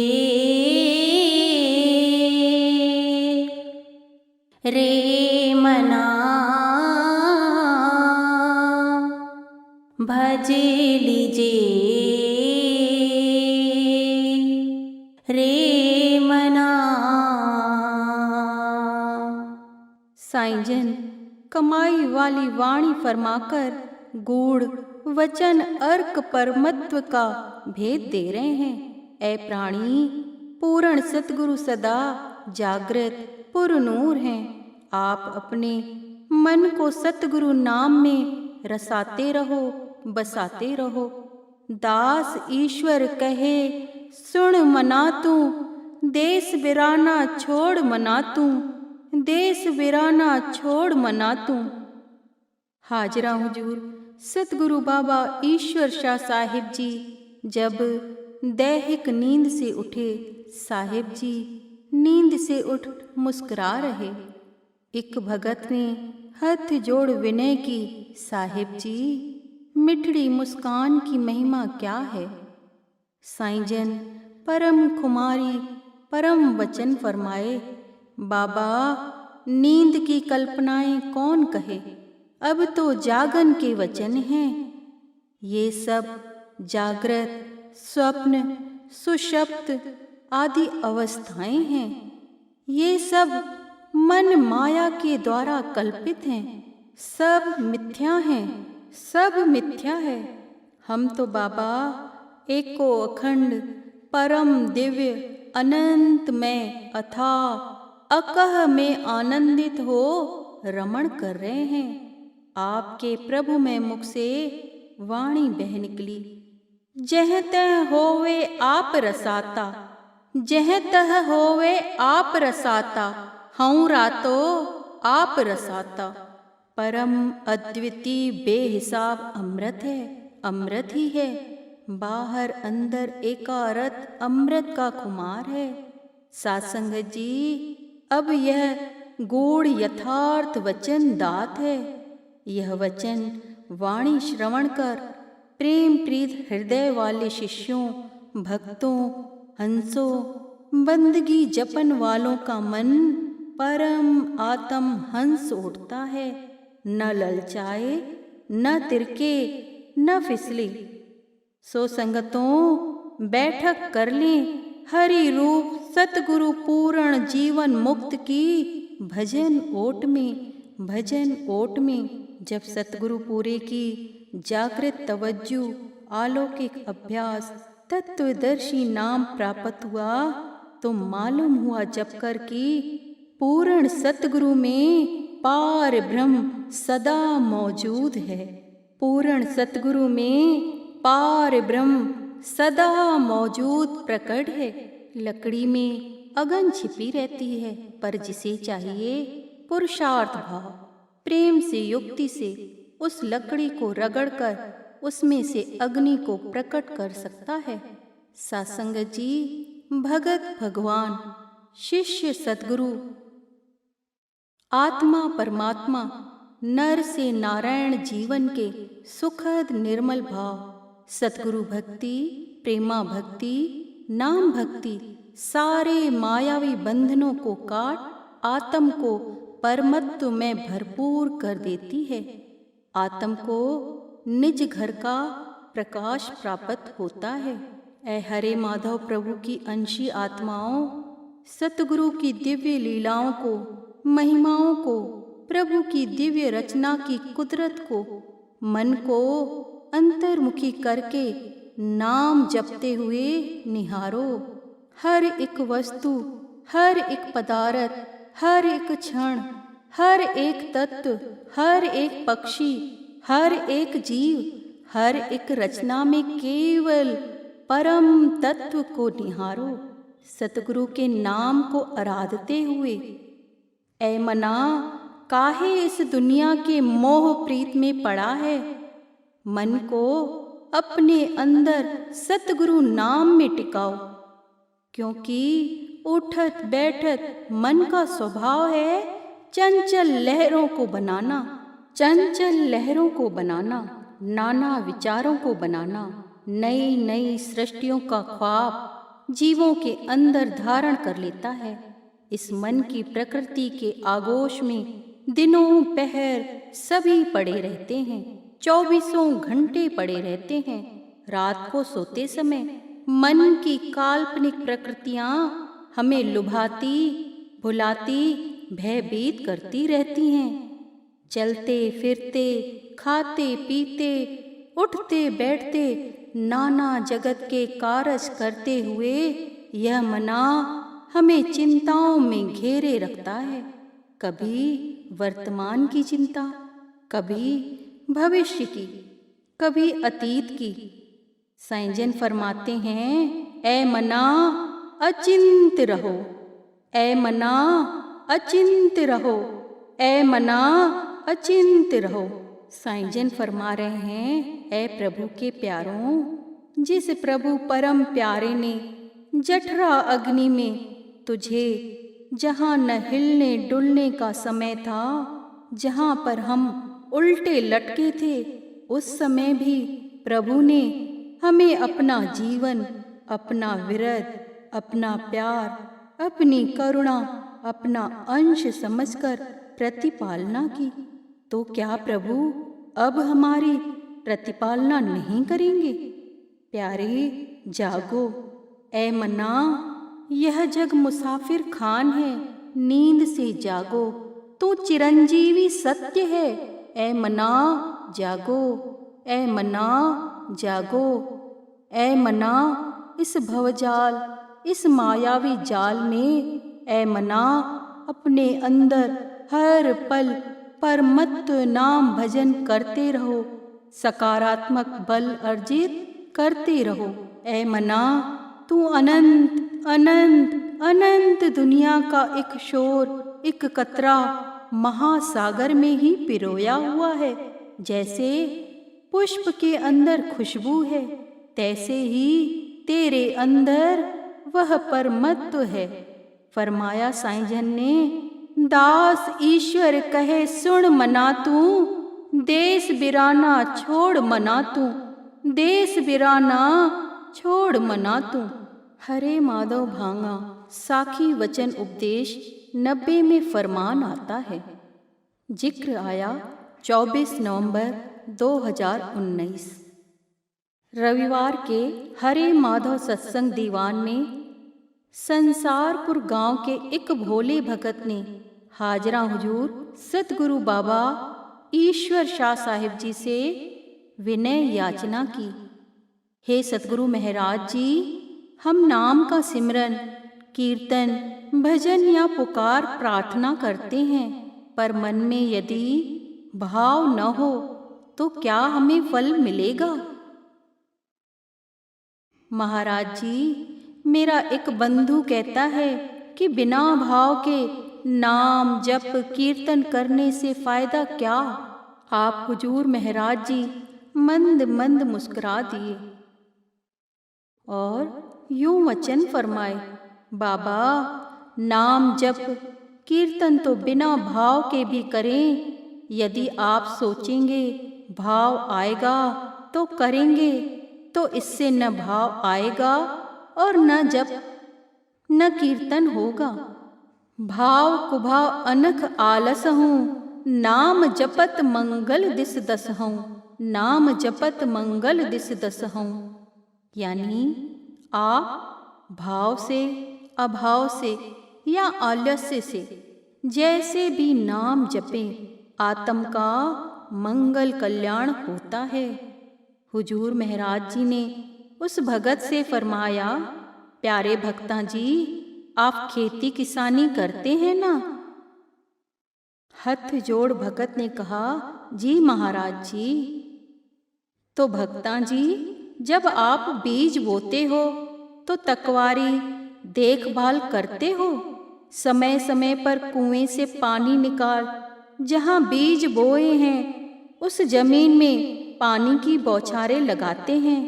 रे मना भजे लीजे रे मना। साईं जन कमाई वाली वाणी फरमाकर गूढ़ वचन अर्क परमत्व का भेद दे रहे हैं। ऐ प्राणी, पूर्ण सतगुरु सदा जागृत पुरनूर हैं। आप अपने मन को सतगुरु नाम में रसाते रहो, बसाते रहो। दास ईश्वर कहे सुन मना तू, देश बिराना छोड़ मना तू, देश बिराना छोड़ मना तू। हाजरा हुजूर सतगुरु बाबा ईश्वर शाह साहिब जी जब दैहिक नींद से उठे, साहिब जी नींद से उठ मुस्कुरा रहे। एक भगत ने हाथ जोड़ विनय की, साहिब जी मिठड़ी मुस्कान की महिमा क्या है। साईं जन परम खुमारी परम वचन फरमाए, बाबा नींद की कल्पनाएं कौन कहे, अब तो जागन के वचन हैं। ये सब जागृत स्वप्न सुषुप्त आदि अवस्थाएं हैं। ये सब मन माया के द्वारा कल्पित हैं। सब मिथ्या हैं, सब मिथ्या है। हम तो बाबा एको अखंड परम दिव्य अनंत में अथाह अकह में आनंदित हो रमण कर रहे हैं। आपके प्रभु में मुख से वाणी बह निकली, जह तह होवे आप रसाता, जह तह होवे आप रसाता, हऊँ रातो आप रसाता। परम अद्वितीय बेहिसाब अमृत है, अमृत ही है। बाहर अंदर एकारत अमृत का खुमार है। सात्संगत जी, अब यह गूढ़ यथार्थ वचन दात है। यह वचन वाणी श्रवण कर प्रेम प्रीत हृदय वाले शिष्यों, भक्तों, हंसों, बंदगी जपन वालों का मन परम आत्म हंस उठता है। न ललचाए, न तिरके, न फिसले। सो संगतों बैठक कर लें हरि रूप सतगुरु पूर्ण जीवन मुक्त की भजन ओट में, भजन ओट में। जब सतगुरु पूरे की जागृत तवज्जु अलौकिक अभ्यास तत्वदर्शी नाम प्राप्त हुआ तो मालूम हुआ जब कर की पूर्ण सतगुरु में पार ब्रह्म सदा मौजूद है। पूर्ण सतगुरु में पार ब्रह्म सदा मौजूद प्रकट है। लकड़ी में अगन छिपी रहती है, पर जिसे चाहिए पुरुषार्थ भाव, प्रेम से, युक्ति से उस लकड़ी को रगड़कर उसमें से अग्नि को प्रकट कर सकता है। सासंगत जी, भगत भगवान, शिष्य सतगुरु, आत्मा परमात्मा, नर से नारायण जीवन के सुखद निर्मल भाव, सतगुरु भक्ति, प्रेमा भक्ति, नाम भक्ति सारे मायावी बंधनों को काट आत्म को परमत्व में भरपूर कर देती है। आत्म को निज घर का प्रकाश प्राप्त होता है। ऐ हरे माधव प्रभु की अंशी आत्माओं, सतगुरु की दिव्य लीलाओं को, महिमाओं को, प्रभु की दिव्य रचना की कुदरत को मन को अंतर्मुखी करके नाम जपते हुए निहारो। हर एक वस्तु, हर एक पदार्थ, हर एक क्षण, हर एक तत्व, हर एक पक्षी, हर एक जीव, हर एक रचना में केवल परम तत्व को निहारो। सतगुरु के नाम को आराधते हुए, ऐ मना काहे इस दुनिया के मोह प्रीत में पड़ा है। मन को अपने अंदर सतगुरु नाम में टिकाओ, क्योंकि उठत बैठत मन का स्वभाव है चंचल लहरों को बनाना, चंचल लहरों को बनाना, नाना विचारों को बनाना, नई नई सृष्टियों का ख्वाब जीवों के अंदर धारण कर लेता है। इस मन की प्रकृति के आगोश में दिनों पहर सभी पड़े रहते हैं, 24 घंटे पड़े रहते हैं। रात को सोते समय मन की काल्पनिक प्रकृतियां हमें लुभाती, भुलाती, भयभीत करती रहती हैं। चलते फिरते, खाते पीते, उठते बैठते, नाना जगत के कारज करते हुए यह मना हमें चिंताओं में घेरे रखता है। कभी वर्तमान की चिंता, कभी भविष्य की, कभी अतीत की। साईं फरमाते हैं, ऐ मना अचिंत रहो, ऐ मना अचिंत रहो, ऐ मना अचिंत रहो। साईं फरमा रहे हैं, ऐ प्रभु के प्यारों, जिस प्रभु परम प्यारे ने जठरा अग्नि में तुझे, जहाँ न हिलने डुलने का समय था, जहाँ पर हम उल्टे लटके थे, उस समय भी प्रभु ने हमें अपना जीवन, अपना विरद, अपना प्यार, अपनी करुणा, अपना अंश समझकर प्रतिपालना की। तो क्या प्रभु अब हमारी प्रतिपालना नहीं करेंगे? प्यारे जागो, ऐ मना यह जग मुसाफिर खान है, नींद से जागो, तू चिरंजीवी सत्य है। ऐ मना जागो, ऐ मना जागो, ऐ मना इस भवजाल, इस मायावी जाल में, ऐ मना अपने अंदर हर पल परमत्व नाम भजन करते रहो, सकारात्मक बल अर्जित करते रहो। ऐ मना तू अनंत अनंत अनंत दुनिया का एक शोर, एक कतरा महासागर में ही पिरोया हुआ है। जैसे पुष्प के अंदर खुशबू है, तैसे ही तेरे अंदर वह परमत्व है। फरमाया साईं जन ने, दास ईश्वर कहे सुन मना तू, देश बिराना छोड़ मना तू, देश बिराना छोड़ मना तू। हरे माधव भांगा साखी वचन उपदेश 90 में फरमान आता है। जिक्र आया 24 नवंबर 2019 रविवार के हरे माधव सत्संग दीवान में संसारपुर गांव के एक भोले भगत ने हाजरा हुजूर सतगुरु बाबा ईश्वर शाह साहिब जी से विनय याचना की। हे सतगुरु महाराज जी, हम नाम का सिमरन, कीर्तन, भजन या पुकार प्रार्थना करते हैं, पर मन में यदि भाव न हो तो क्या हमें फल मिलेगा? महाराज जी, मेरा एक बंधु कहता है कि बिना भाव के नाम जप कीर्तन करने से फायदा क्या? आप हुजूर महाराज जी मंद मंद मुस्कुरा दिए और यूं वचन फरमाए, बाबा, नाम जप कीर्तन तो बिना भाव के भी करें। यदि आप सोचेंगे भाव आएगा तो करेंगे, तो इससे न भाव आएगा और न जप न कीर्तन होगा। भाव कुभाव अनख आलस हूँ, नाम जपत मंगल दिस दस हूँ, नाम जपत मंगल दिस दस हूँ। यानी आप भाव से, अभाव से या आलस्य से जैसे भी नाम जपें, आत्म का मंगल कल्याण होता है। हुजूर महाराज जी ने उस भगत से फरमाया, प्यारे भक्ता जी, आप खेती किसानी करते हैं ना? हाथ जोड़ भगत ने कहा, जी महाराज जी। तो भक्ता जी, जब आप बीज बोते हो तो तकवारी देखभाल करते हो? समय समय पर कुएं से पानी निकाल जहां बीज बोए हैं उस जमीन में पानी की बौछारें लगाते हैं,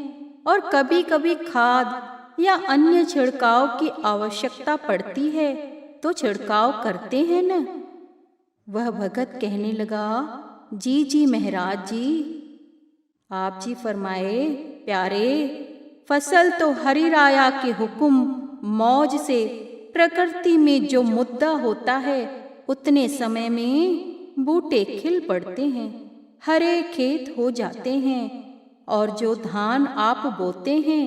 और कभी कभी खाद या अन्य छिड़काव की आवश्यकता पड़ती है तो छिड़काव करते हैं न? वह भगत कहने लगा, जी जी महाराज जी। आप जी फरमाए, प्यारे, फसल तो हरि राया के हुक्म मौज से प्रकृति में जो मुद्दा होता है उतने समय में बूटे खिल पड़ते हैं, हरे खेत हो जाते हैं, और जो धान आप बोते हैं,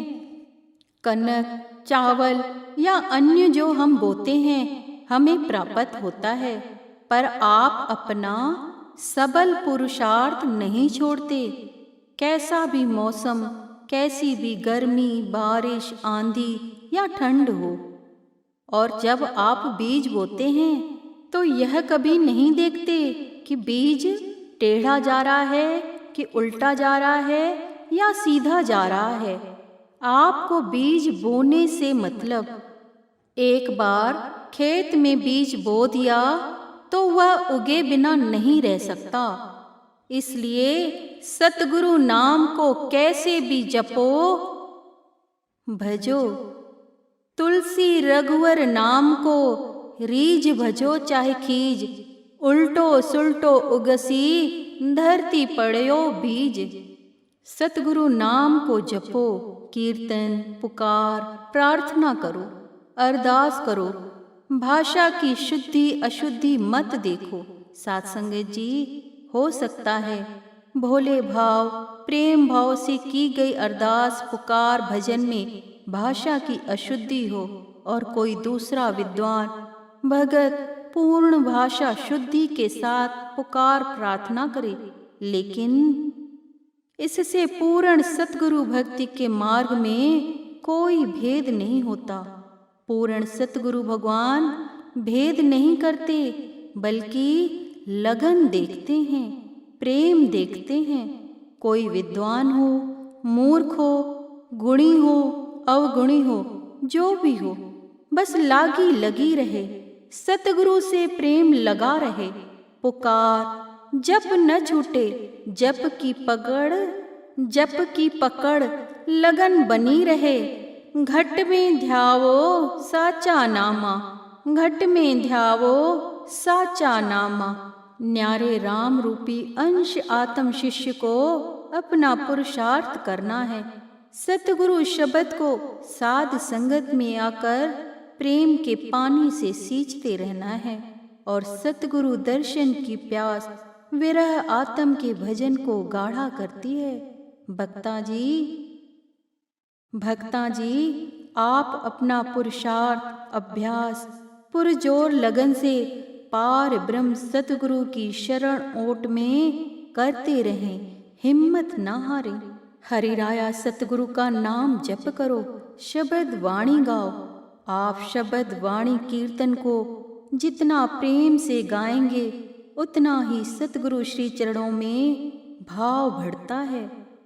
कनक, चावल या अन्य जो हम बोते हैं, हमें प्राप्त होता है। पर आप अपना सबल पुरुषार्थ नहीं छोड़ते। कैसा भी मौसम, कैसी भी गर्मी, बारिश, आंधी या ठंड हो, और जब आप बीज बोते हैं तो यह कभी नहीं देखते कि बीज टेढ़ा जा रहा है कि उल्टा जा रहा है या सीधा जा रहा है। आपको बीज बोने से मतलब, एक बार खेत में बीज बो दिया तो वह उगे बिना नहीं रह सकता। इसलिए सतगुरु नाम को कैसे भी जपो, भजो। तुलसी रघुवर नाम को रीज भजो चाहे खीज, उल्टो सुल्टो उगसी धरती पड़यो बीज। सतगुरु नाम को जपो, कीर्तन, पुकार, प्रार्थना करो, अरदास करो। भाषा की शुद्धि अशुद्धि मत देखो। साथ संगत जी, हो सकता है भोले भाव, प्रेम भाव से की गई अरदास, पुकार, भजन में भाषा की अशुद्धि हो, और कोई दूसरा विद्वान भगत पूर्ण भाषा शुद्धि के साथ पुकार प्रार्थना करे, लेकिन इससे पूर्ण सतगुरु भक्ति के मार्ग में कोई भेद नहीं होता। पूर्ण सतगुरु भगवान भेद नहीं करते, बल्कि लगन देखते हैं, प्रेम देखते हैं। कोई विद्वान हो, मूर्ख हो, गुणी हो, अवगुणी हो, जो भी हो, बस लागी लगी रहे, सतगुरु से प्रेम लगा रहे। पुकार जप न छूटे, जप की पकड़ लगन बनी रहे। घट में ध्यावो साचा नामा, घट में ध्यावो साचा नामा। न्यारे राम रूपी अंश आत्म शिष्य को अपना पुरुषार्थ करना है। सतगुरु शब्द को साध संगत में आकर प्रेम के पानी से सींचते रहना है, और सतगुरु दर्शन की प्यास विरह आत्म के भजन को गाढ़ा करती है। भक्ता जी, आप अपना पुरुषार्थ, अभ्यास पुरजोर लगन से पार ब्रह्म सतगुरु की शरण ओट में करते रहें, हिम्मत ना हारें। हरि राया सतगुरु का नाम जप करो, शब्द वाणी गाओ, आप शब्द वाणी कीर्तन को जितना प्रेम से गाएंगे उतना ही सतगुरु श्री चरणों में भाव बढ़ता है।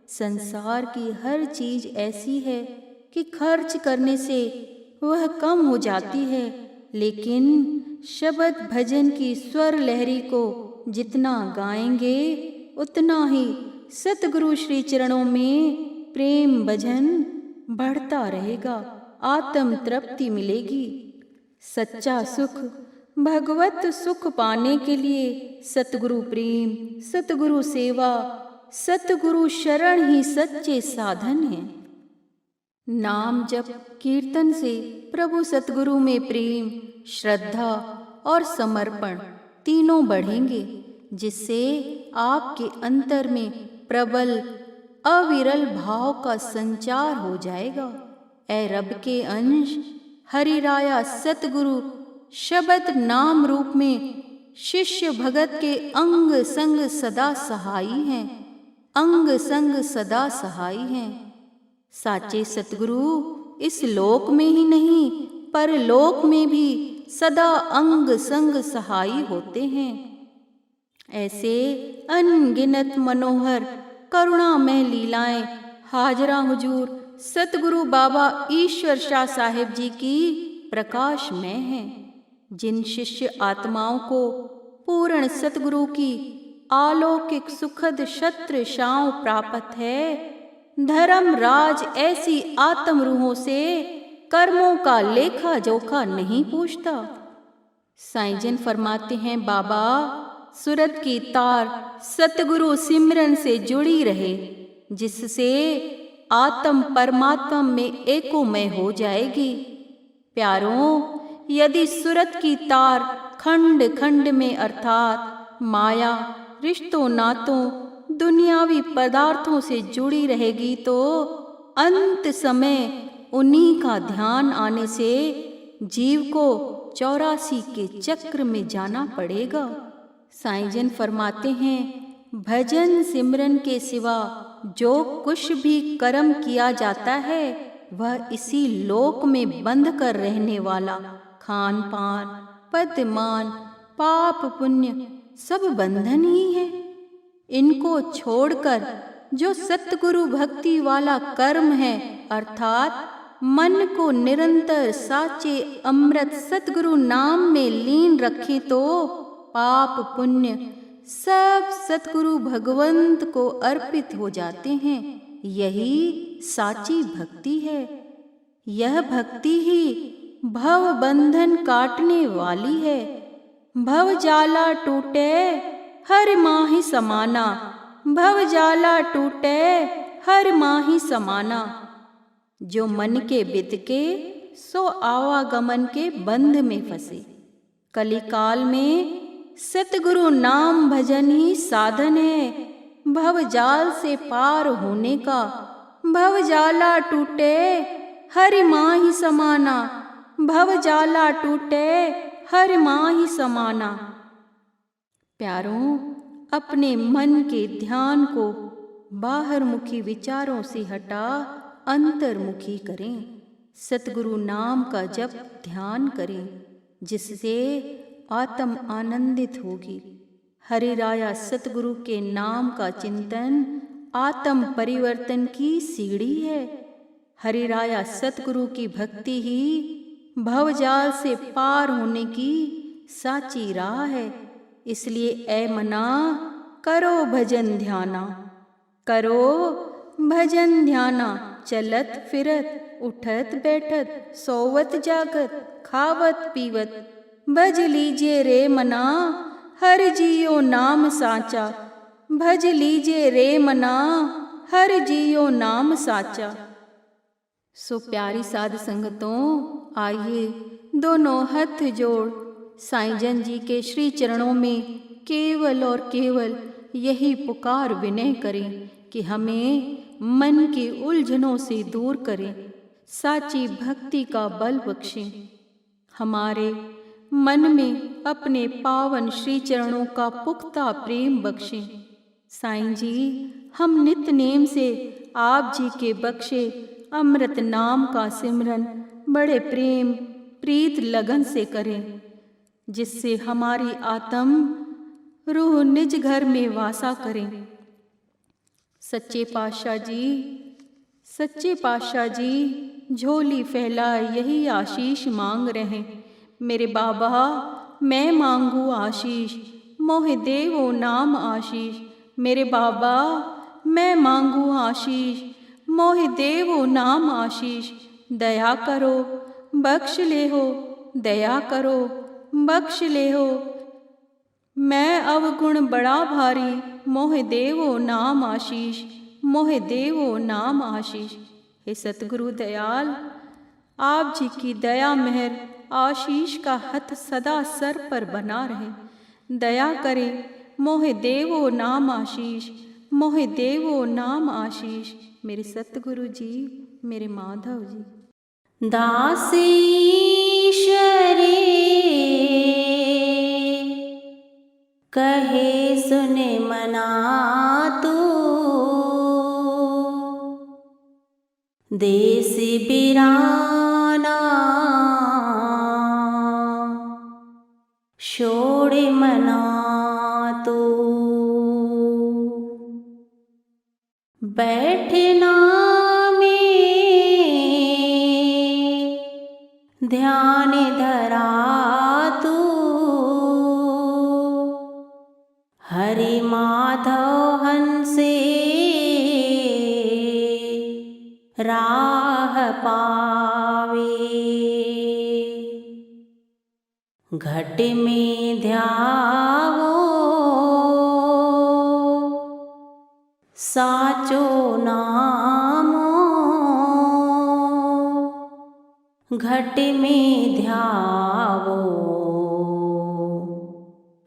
संसार की हर चीज ऐसी है कि खर्च करने से वह कम हो जाती है, लेकिन शब्द भजन की स्वर लहरी को जितना गाएंगे उतना ही सतगुरु श्री चरणों में प्रेम भजन बढ़ता रहेगा, आत्म तृप्ति मिलेगी। सच्चा सुख भगवत सुख पाने के लिए सतगुरु प्रेम, सतगुरु सेवा, सतगुरु शरण ही सच्चे साधन हैं। नाम जप कीर्तन से प्रभु सतगुरु में प्रेम, श्रद्धा और समर्पण तीनों बढ़ेंगे, जिससे आपके अंतर में प्रबल अविरल भाव का संचार हो जाएगा। ऐ रब के अंश हरिराया सतगुरु शब्द नाम रूप में शिष्य भगत के अंग संग सदा सहाई हैं, अंग संग सदा सहाई हैं। साचे सतगुरु इस लोक में ही नहीं पर लोक में भी सदा अंग संग सहाई होते हैं। ऐसे अनगिनत मनोहर करुणामय लीलाएं हाजरा हुजूर सतगुरु बाबा ईश्वर शाह साहिब जी की प्रकाश में हैं। जिन शिष्य आत्माओं को पूर्ण सतगुरु की अलौकिक सुखद छत्र छांव प्राप्त है, धर्म राज ऐसी आत्म रूहों से कर्मों का लेखा जोखा नहीं पूछता। साईं जन फरमाते हैं, बाबा सूरत की तार सतगुरु सिमरन से जुड़ी रहे, जिससे आत्म परमात्मा में एकोमय हो जाएगी। प्यारों, यदि सूरत की तार खंड खंड में अर्थात माया, रिश्तों, नातों, दुनियावी पदार्थों से जुड़ी रहेगी तो अंत समय उन्हीं का ध्यान आने से जीव को 84 के चक्र में जाना पड़ेगा। साईं जन फरमाते हैं, भजन सिमरन के सिवा जो कुछ भी कर्म किया जाता है वह इसी लोक में बंध कर रहने वाला खान पान, पदमान, पाप पुण्य सब बंधन ही है। इनको छोड़कर जो सतगुरु भक्ति वाला कर्म है, अर्थात मन को निरंतर साचे अमृत सतगुरु नाम में लीन रखे, तो पाप पुण्य सब सतगुरु भगवंत को अर्पित हो जाते हैं। यही साची भक्ति है। यह भक्ति ही भव बंधन काटने वाली है। भव जाला टूटे हर माही समाना, भव जाला टूटे हर माही समाना। जो मन के बितके सो आवागमन के बंध में फंसे। कलिकाल में सतगुरु नाम भजन ही साधन है भव जाल से पार होने का। भव जाला टूटे हर माही समाना, भव जाला टूटे हर माही समाना। प्यारों, अपने मन के ध्यान को बाहरमुखी विचारों से हटा अंतर्मुखी करें। सतगुरु नाम का जप ध्यान करें, जिससे आत्म आनंदित होगी। हरिराया सतगुरु के नाम का चिंतन आत्म परिवर्तन की सीढ़ी है। हरिराया सतगुरु की भक्ति ही भवजाल से पार होने की साची राह है। इसलिए ऐ मना, करो भजन ध्याना, करो भजन ध्याना। चलत फिरत, उठत बैठत, सोवत जागत, खावत पीवत, भज लीजिए रे मना हर जियो नाम साचा। भज लीजिए रे मना हर जियो नाम साचा। सो प्यारी साध संगतों, आइए दोनों हाथ जोड़ साईं जन जी के श्री चरणों में केवल और केवल यही पुकार विनय करें कि हमें मन की उलझनों से दूर करें, साची भक्ति का बल बख्शें। हमारे मन में अपने पावन श्री चरणों का पुख्ता प्रेम बख्शें। साईं जी, हम नित नेम से आप जी के बख्शे अमृत नाम का सिमरन बड़े प्रेम, प्रीत लगन से करें, जिससे हमारी आत्म रूह निज घर में वासा करें। सच्चे पातशाह जी झोली फैला यही आशीष मांग रहे। मेरे बाबा मैं मांगू आशीष, मोहि देवो नाम आशीष। मेरे बाबा मैं मांगू आशीष, मोहि देवो नाम आशीष। दया करो बख्श ले हो, दया करो बख्श ले हो। मैं अवगुण बड़ा भारी, मोहि देवो नाम आशीष, मोहि देवो नाम आशीष। हे सतगुरु दयाल, आप जी की दया मेहर आशीष का हथ सदा सर पर बना रहे। दया करे मोहि देवो नाम आशीष, मोहि देवो नाम आशीष। मेरे सतगुरु जी, मेरे माधव जी। दासीश्वरी कहे सुने मना तू, देश बिराना छोड़े मना तू। बैठना में ध्यान धरा तू, हरि माधव हंसे राह पावे। घट में ध्यावो साचो नामो, घट में ध्यावो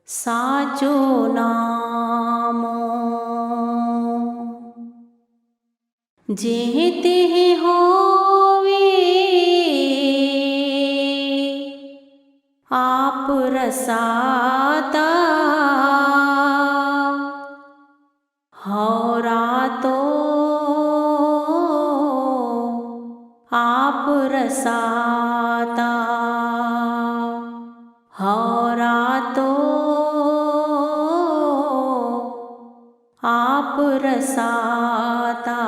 साचो नामो। जेहि तेहि होवे आप रसाता, हो रातो आप रसाता, हो रातो आप रसाता।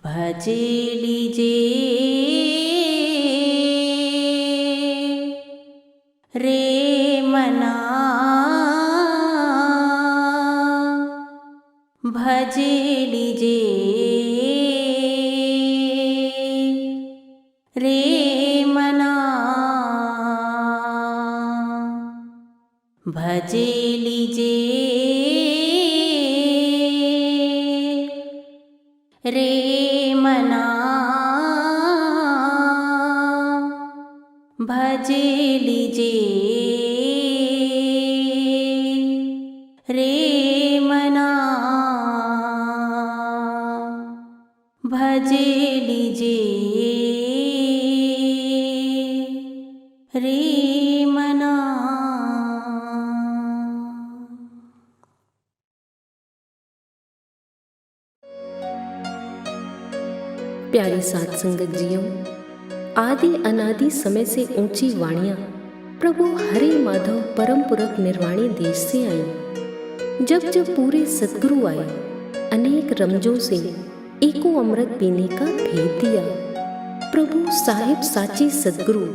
भजे लीजे रे मना, भजे लीजे रे मना, भजे लीजे रे मना, भजे लीजे रे मना, भजे लीजे रे मना। प्यारी साध संगत जियों, आदि अनादि समय से ऊंची वाणियां प्रभु हरे माधव परम पुरख निर्वाणी देश से आई। जब जब पूरे सद्गुरु आए, अनेक रमजों से एको अमृत पीने का भेद दिया। प्रभु साहिब साची सद्गुरु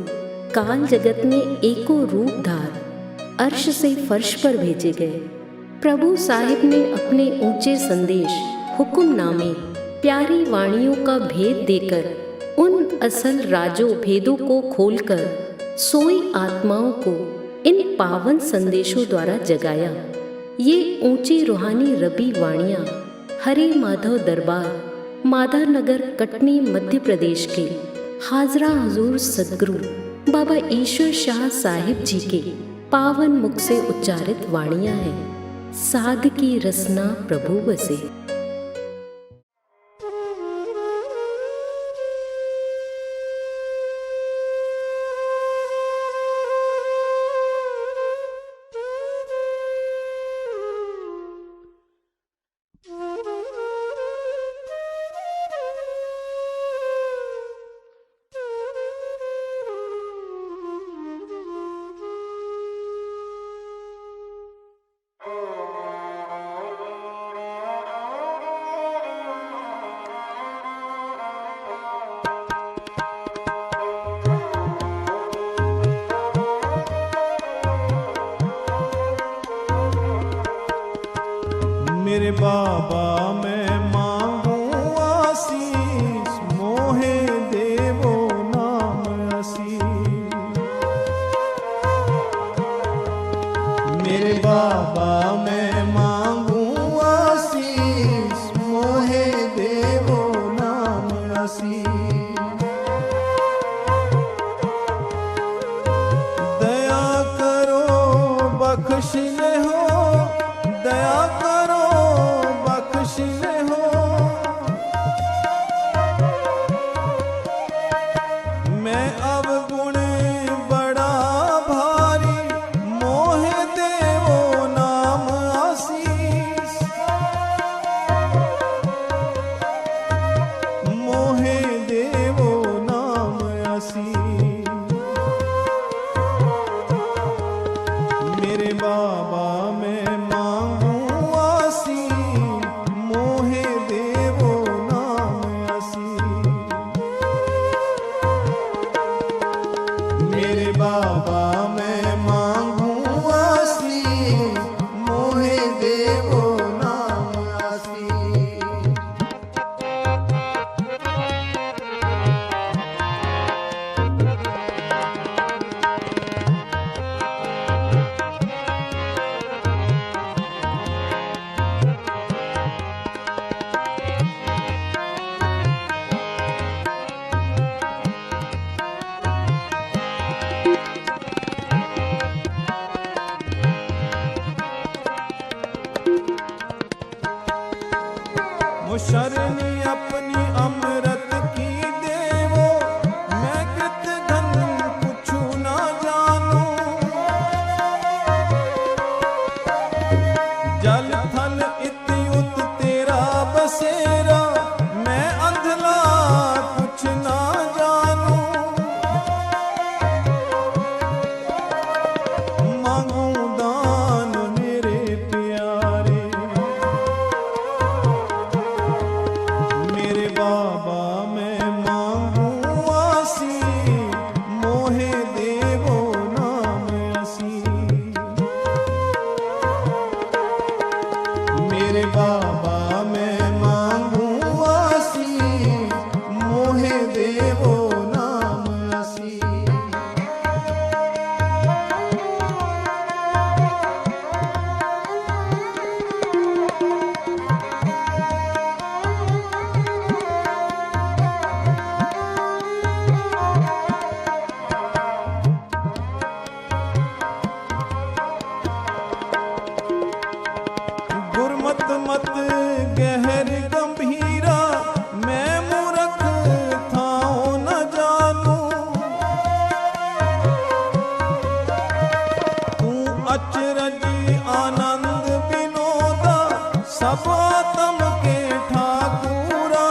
काल जगत में एको रूप धार अर्श से फर्श पर भेजे गए। प्रभु साहिब ने अपने ऊंचे संदेश हुक्मनामे प्यारी वाणियों का भेद देकर उन असल राजों भेदों को खोलकर सोई आत्माओं को इन पावन संदेशों द्वारा जगाया। ये ऊंची रूहानी रबी वाणियाँ हरे माधव दरबार माधव नगर कटनी मध्य प्रदेश के हाजरा हजूर सद्गुरु बाबा ईश्वर शाह साहिब जी के पावन मुख से उच्चारित वाणियाँ हैं। साध की रसना प्रभु बसे। मेरे बाबा मैं मांगू आशीष, मोहे देवो नाम आशीष। मेरे बाबा मैं मांगू आशीष, मोहे देवो नाम आशीष। दया करो बख्श ले हो, दया करो बख्श ले हो। मैं अब गुण बड़ा भारी, मोहे देवो नाम आशीष। मोहे देवो नाम आशीष। मेरे बाबा मैं मांगू आशीष, मोहे देवो नाम आशीष। मेरे बाबा मैं मांगू आशीष, मोहे देवो नाम आशीष। मुशरनी अपनी अमृत की देवो, मैं कृत धन कुछु ना जानू। जल थल इति उत तेरा बसेरा, मैं अंधला कुछ ना जानू। मांगू दान मेरे प्यारे, मेरे बाबा मैं मांगू आशीष, मोहे देवो नाम आशीष। मेरे बाबा मैं मांगू आशीष, मोहे देवो नाम आशीष। गुरमत मत गहर गंभीरा, मैं मूर्ख थाओ न जानू। तू अचरज आनंद विनोदा, सब आत्म के ठाकुरा।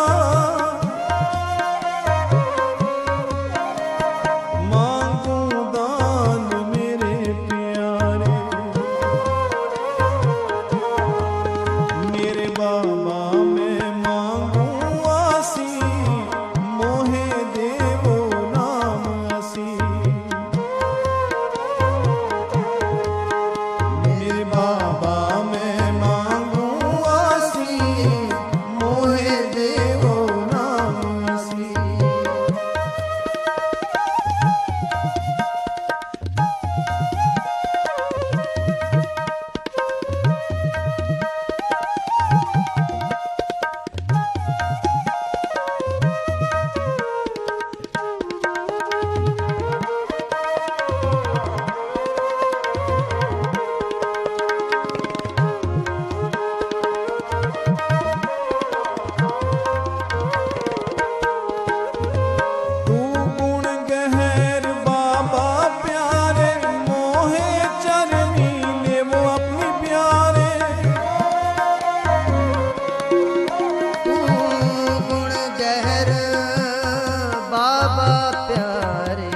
मांगू दान मेरे प्यारे, मेरे बाबा मैं मांगू आशीष, मोहे देवो नाम आशीष। मेरे बाबा मैं मांगू आशीष, मोहे देवो नाम आशीष। तू गुण गहर बाबा प्यारे, मोहे चरनी लेवो अपनी प्यारे। तू गुण गहर बाबा प्यारे,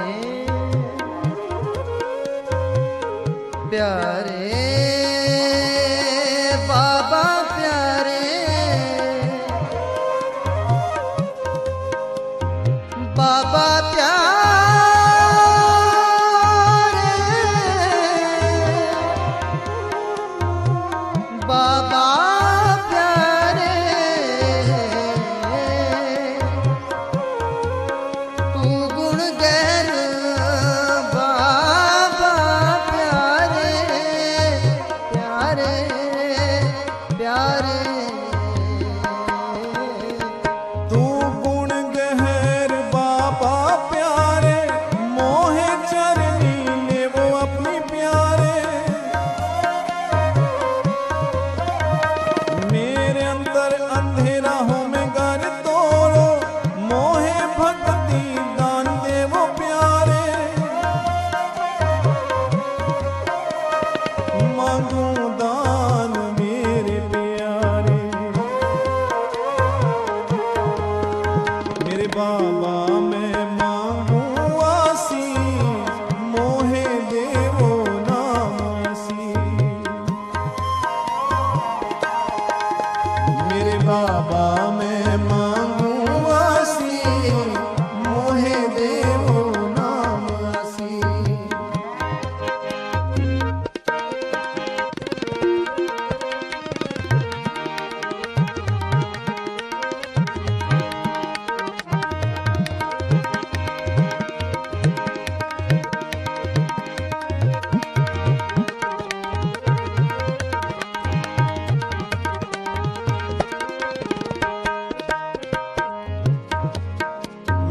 प्यारे बाबा प्यारे। बाबा प्यारे, बाबा प्यारे तू गुण गहर बाबा प्यारे मोहे चरनी ले वो अपनी प्यारे मेरे अंदर अंधेरा हो में घर तोड़ो मोहे भक्ति दान दे वो प्यारे मांगू दान मेरे प्यारे मेरे बाबा मैं मांगू आसीस मोहे देवो नाम आसीस मेरे बाबा मैं मांगू आसीस मोहे देवो नाम आसीस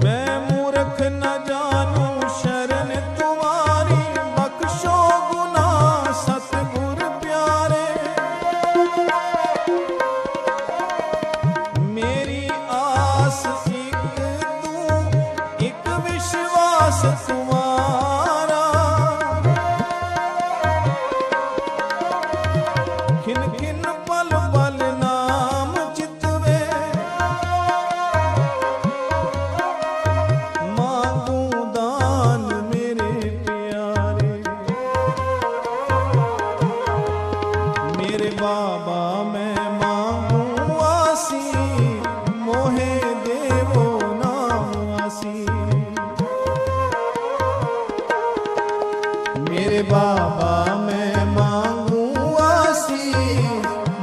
मैं मूर्ख न जानू शरण तुम्हारी बख्शो गुना सतगुर प्यारे मेरी आस एक तू एक विश्वास तुम्हारा खिन खिन पल पल नाम चितवे मांगू दान मेरे प्यारे मेरे बाबा मैं मांगू आसी मोहे देवो नाम आसी मेरे बाबा मैं मांगू आसी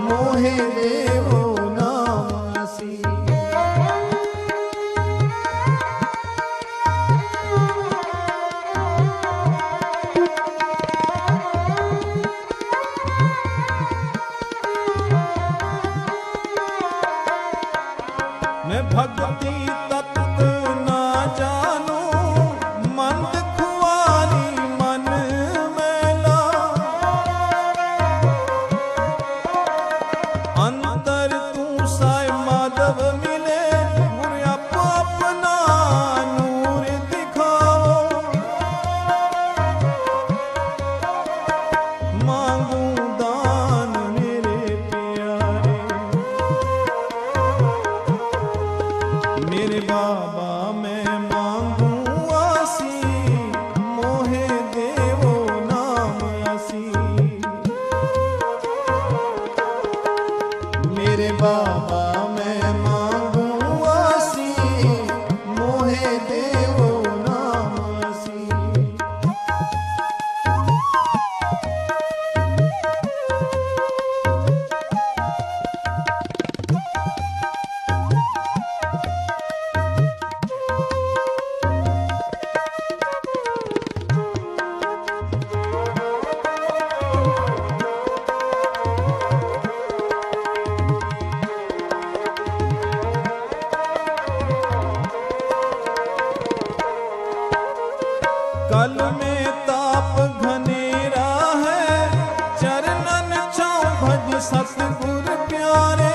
मोहे देवो नाम आसी मैं भक्ति तत्व ना जानू मंद खुआरी मन मैला अंतर तू साय माधव मिले गुर अपना नूर दिखाओ मांगू दान मेरे प्यारे मेरे बाबा मैं मांगू आसी मोहे देवो नाम आसी मेरे बाबा मैं मांगू आसी मोहे देवो नाम आसी कल में ताप घनेरा है चरणन छाँव भज सतगुर प्यारे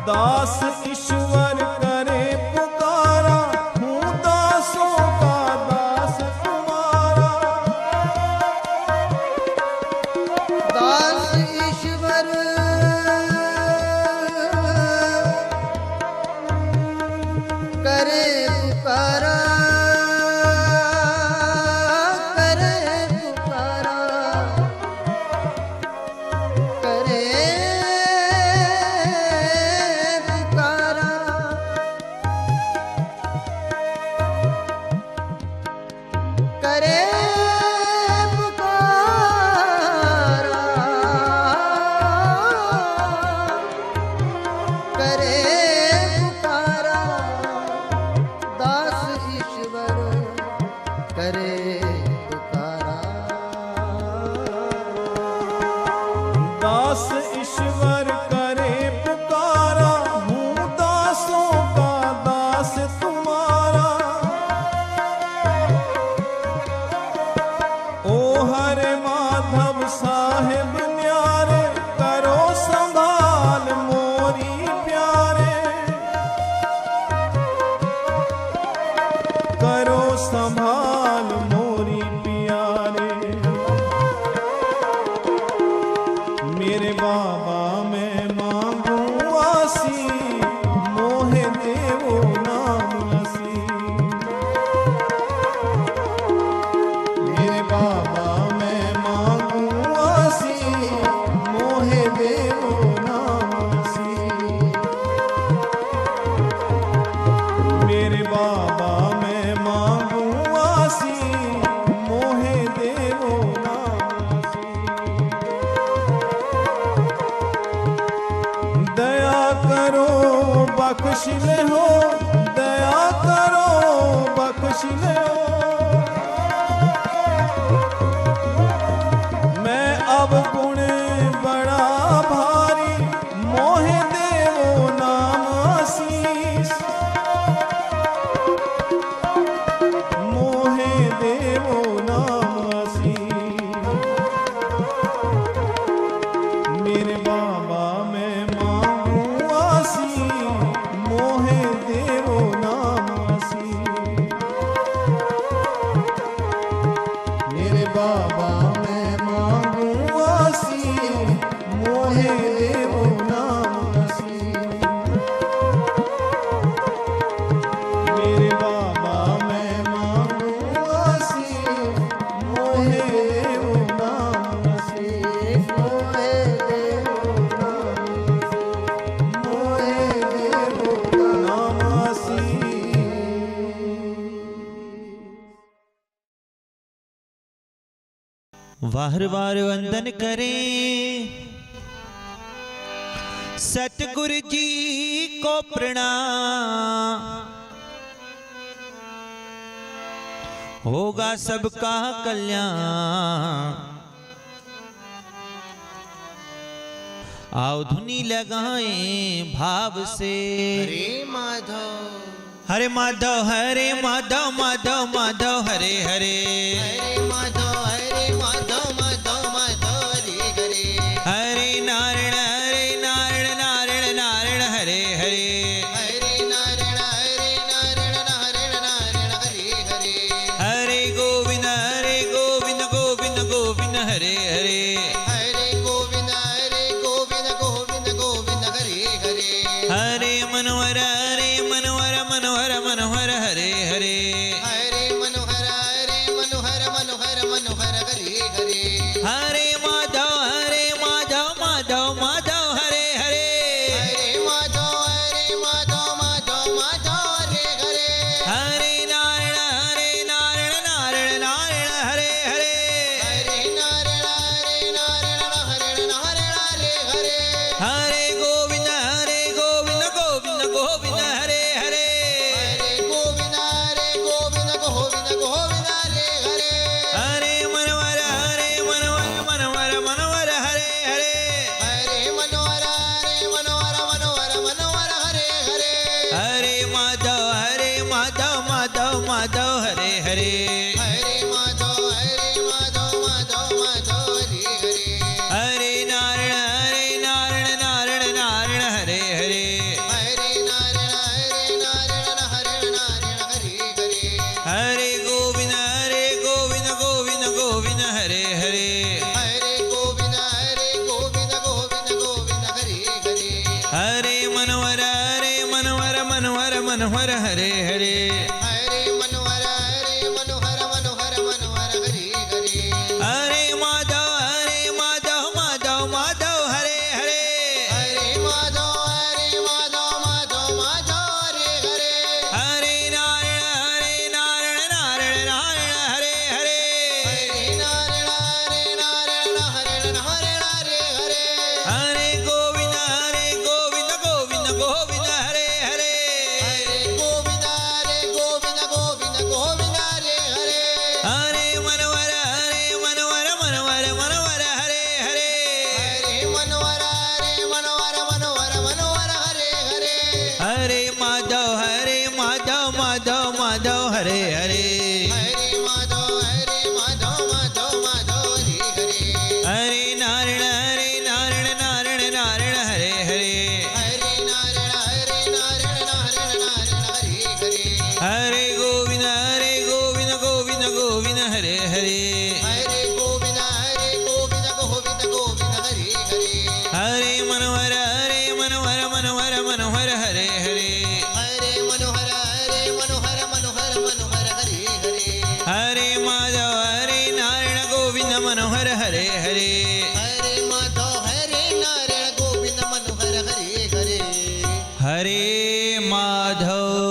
दास ईश्वर करे पुकारा हूँ दासों का दास तुम्हारा दास ईश्वर करे पुकारा करे पुकारा करे पुकारा दास ईश्वर करे पुकारा, हूँ दासों का दास तुम्हारा। ओ हरे माधव साहेब न्यारे, करो संभाल मोरी प्यारे, करो संभाल मोरी प्यारे। मेरे बाबा मैं मांगू आसी, मोहे देवो नाम आसी। मेरे बाबा मैं मांगू आसी, मोहे देवो नाम आसी। मेरे बाबा मैं मांगू आसी, मोहे देवो नाम आसी। दया करो बख्श ले हो, दया करो बख्श ले हो। मैं अब गुण बड़ा भारी, मोहे देवो नाम आसीस। मोहे देवो नाम आसीस। मेरे बाबा मैं मांगू आसी, मोहे देवो नाम आसी। मेरे बाबा मैं मांगू आसी, मोहे देवो नाम आसी। मेरे बाबा मैं मांगू आसी, मोहे देवो नाम आसी। मोहे देवो नाम, मोहे देवो नाम आसी। वार वार वंदन करें सतगुरु जी को प्रणाम, होगा सबका कल्याण। आओ धुनी लगाएं भाव से, हरे माधव हरे माधव हरे माधव माधव माधव हरे हरे, हरे माधव हरे माधव माधव माधव हरे हरे, हरे नारायण नारायण नारायण हरे हरे, हरे नारायण नारायण नारायण हरे हरे, हरे गोविंद गोविंद गोविंद हरे हरे, हरे गोविंद गोविंद गोविंद हरे हरे, हरे मनोहर मनोहर मनोहर हरे हरे, हरे मनोहर मनोहर मनोहर हरे हरे, हरे माधव माधव माधव हरे हरे, हरे माधव माधव माधव हरे हरे, हरे नारायण नारायण हरे हरे, हरे नारायण नारायण हरे हरे, हरे गोविंद गोविंद हरे हरे, हरे गोविंद गोविंद हरे हरे, हरे मनोहर मनोहर हरे हरे, हरे मनोहर मनोहर हरे हरे, हरे माधव माधव हरे हरे, हरे माधव माधव हरे हरे, हरे नारायण नारायण हरे हरे, हरे नारायण हरे हरे, हरे गोविंद गोविंद हरे हरे, हरे गोविंद गोविंद हरे हरे, हरे मनोहर मनोहर हरे हरे, हरे मनोहर मनोहर हरे हरे, हरे माधव माधव हरे हरे, हरे माधव माधव हरे हरे, हरे नारायण नारायण हरे हरे, हरे नारायण हरे हरे, हरे गोविंद गोविंद हरे हरे, हरे गोविंद माधव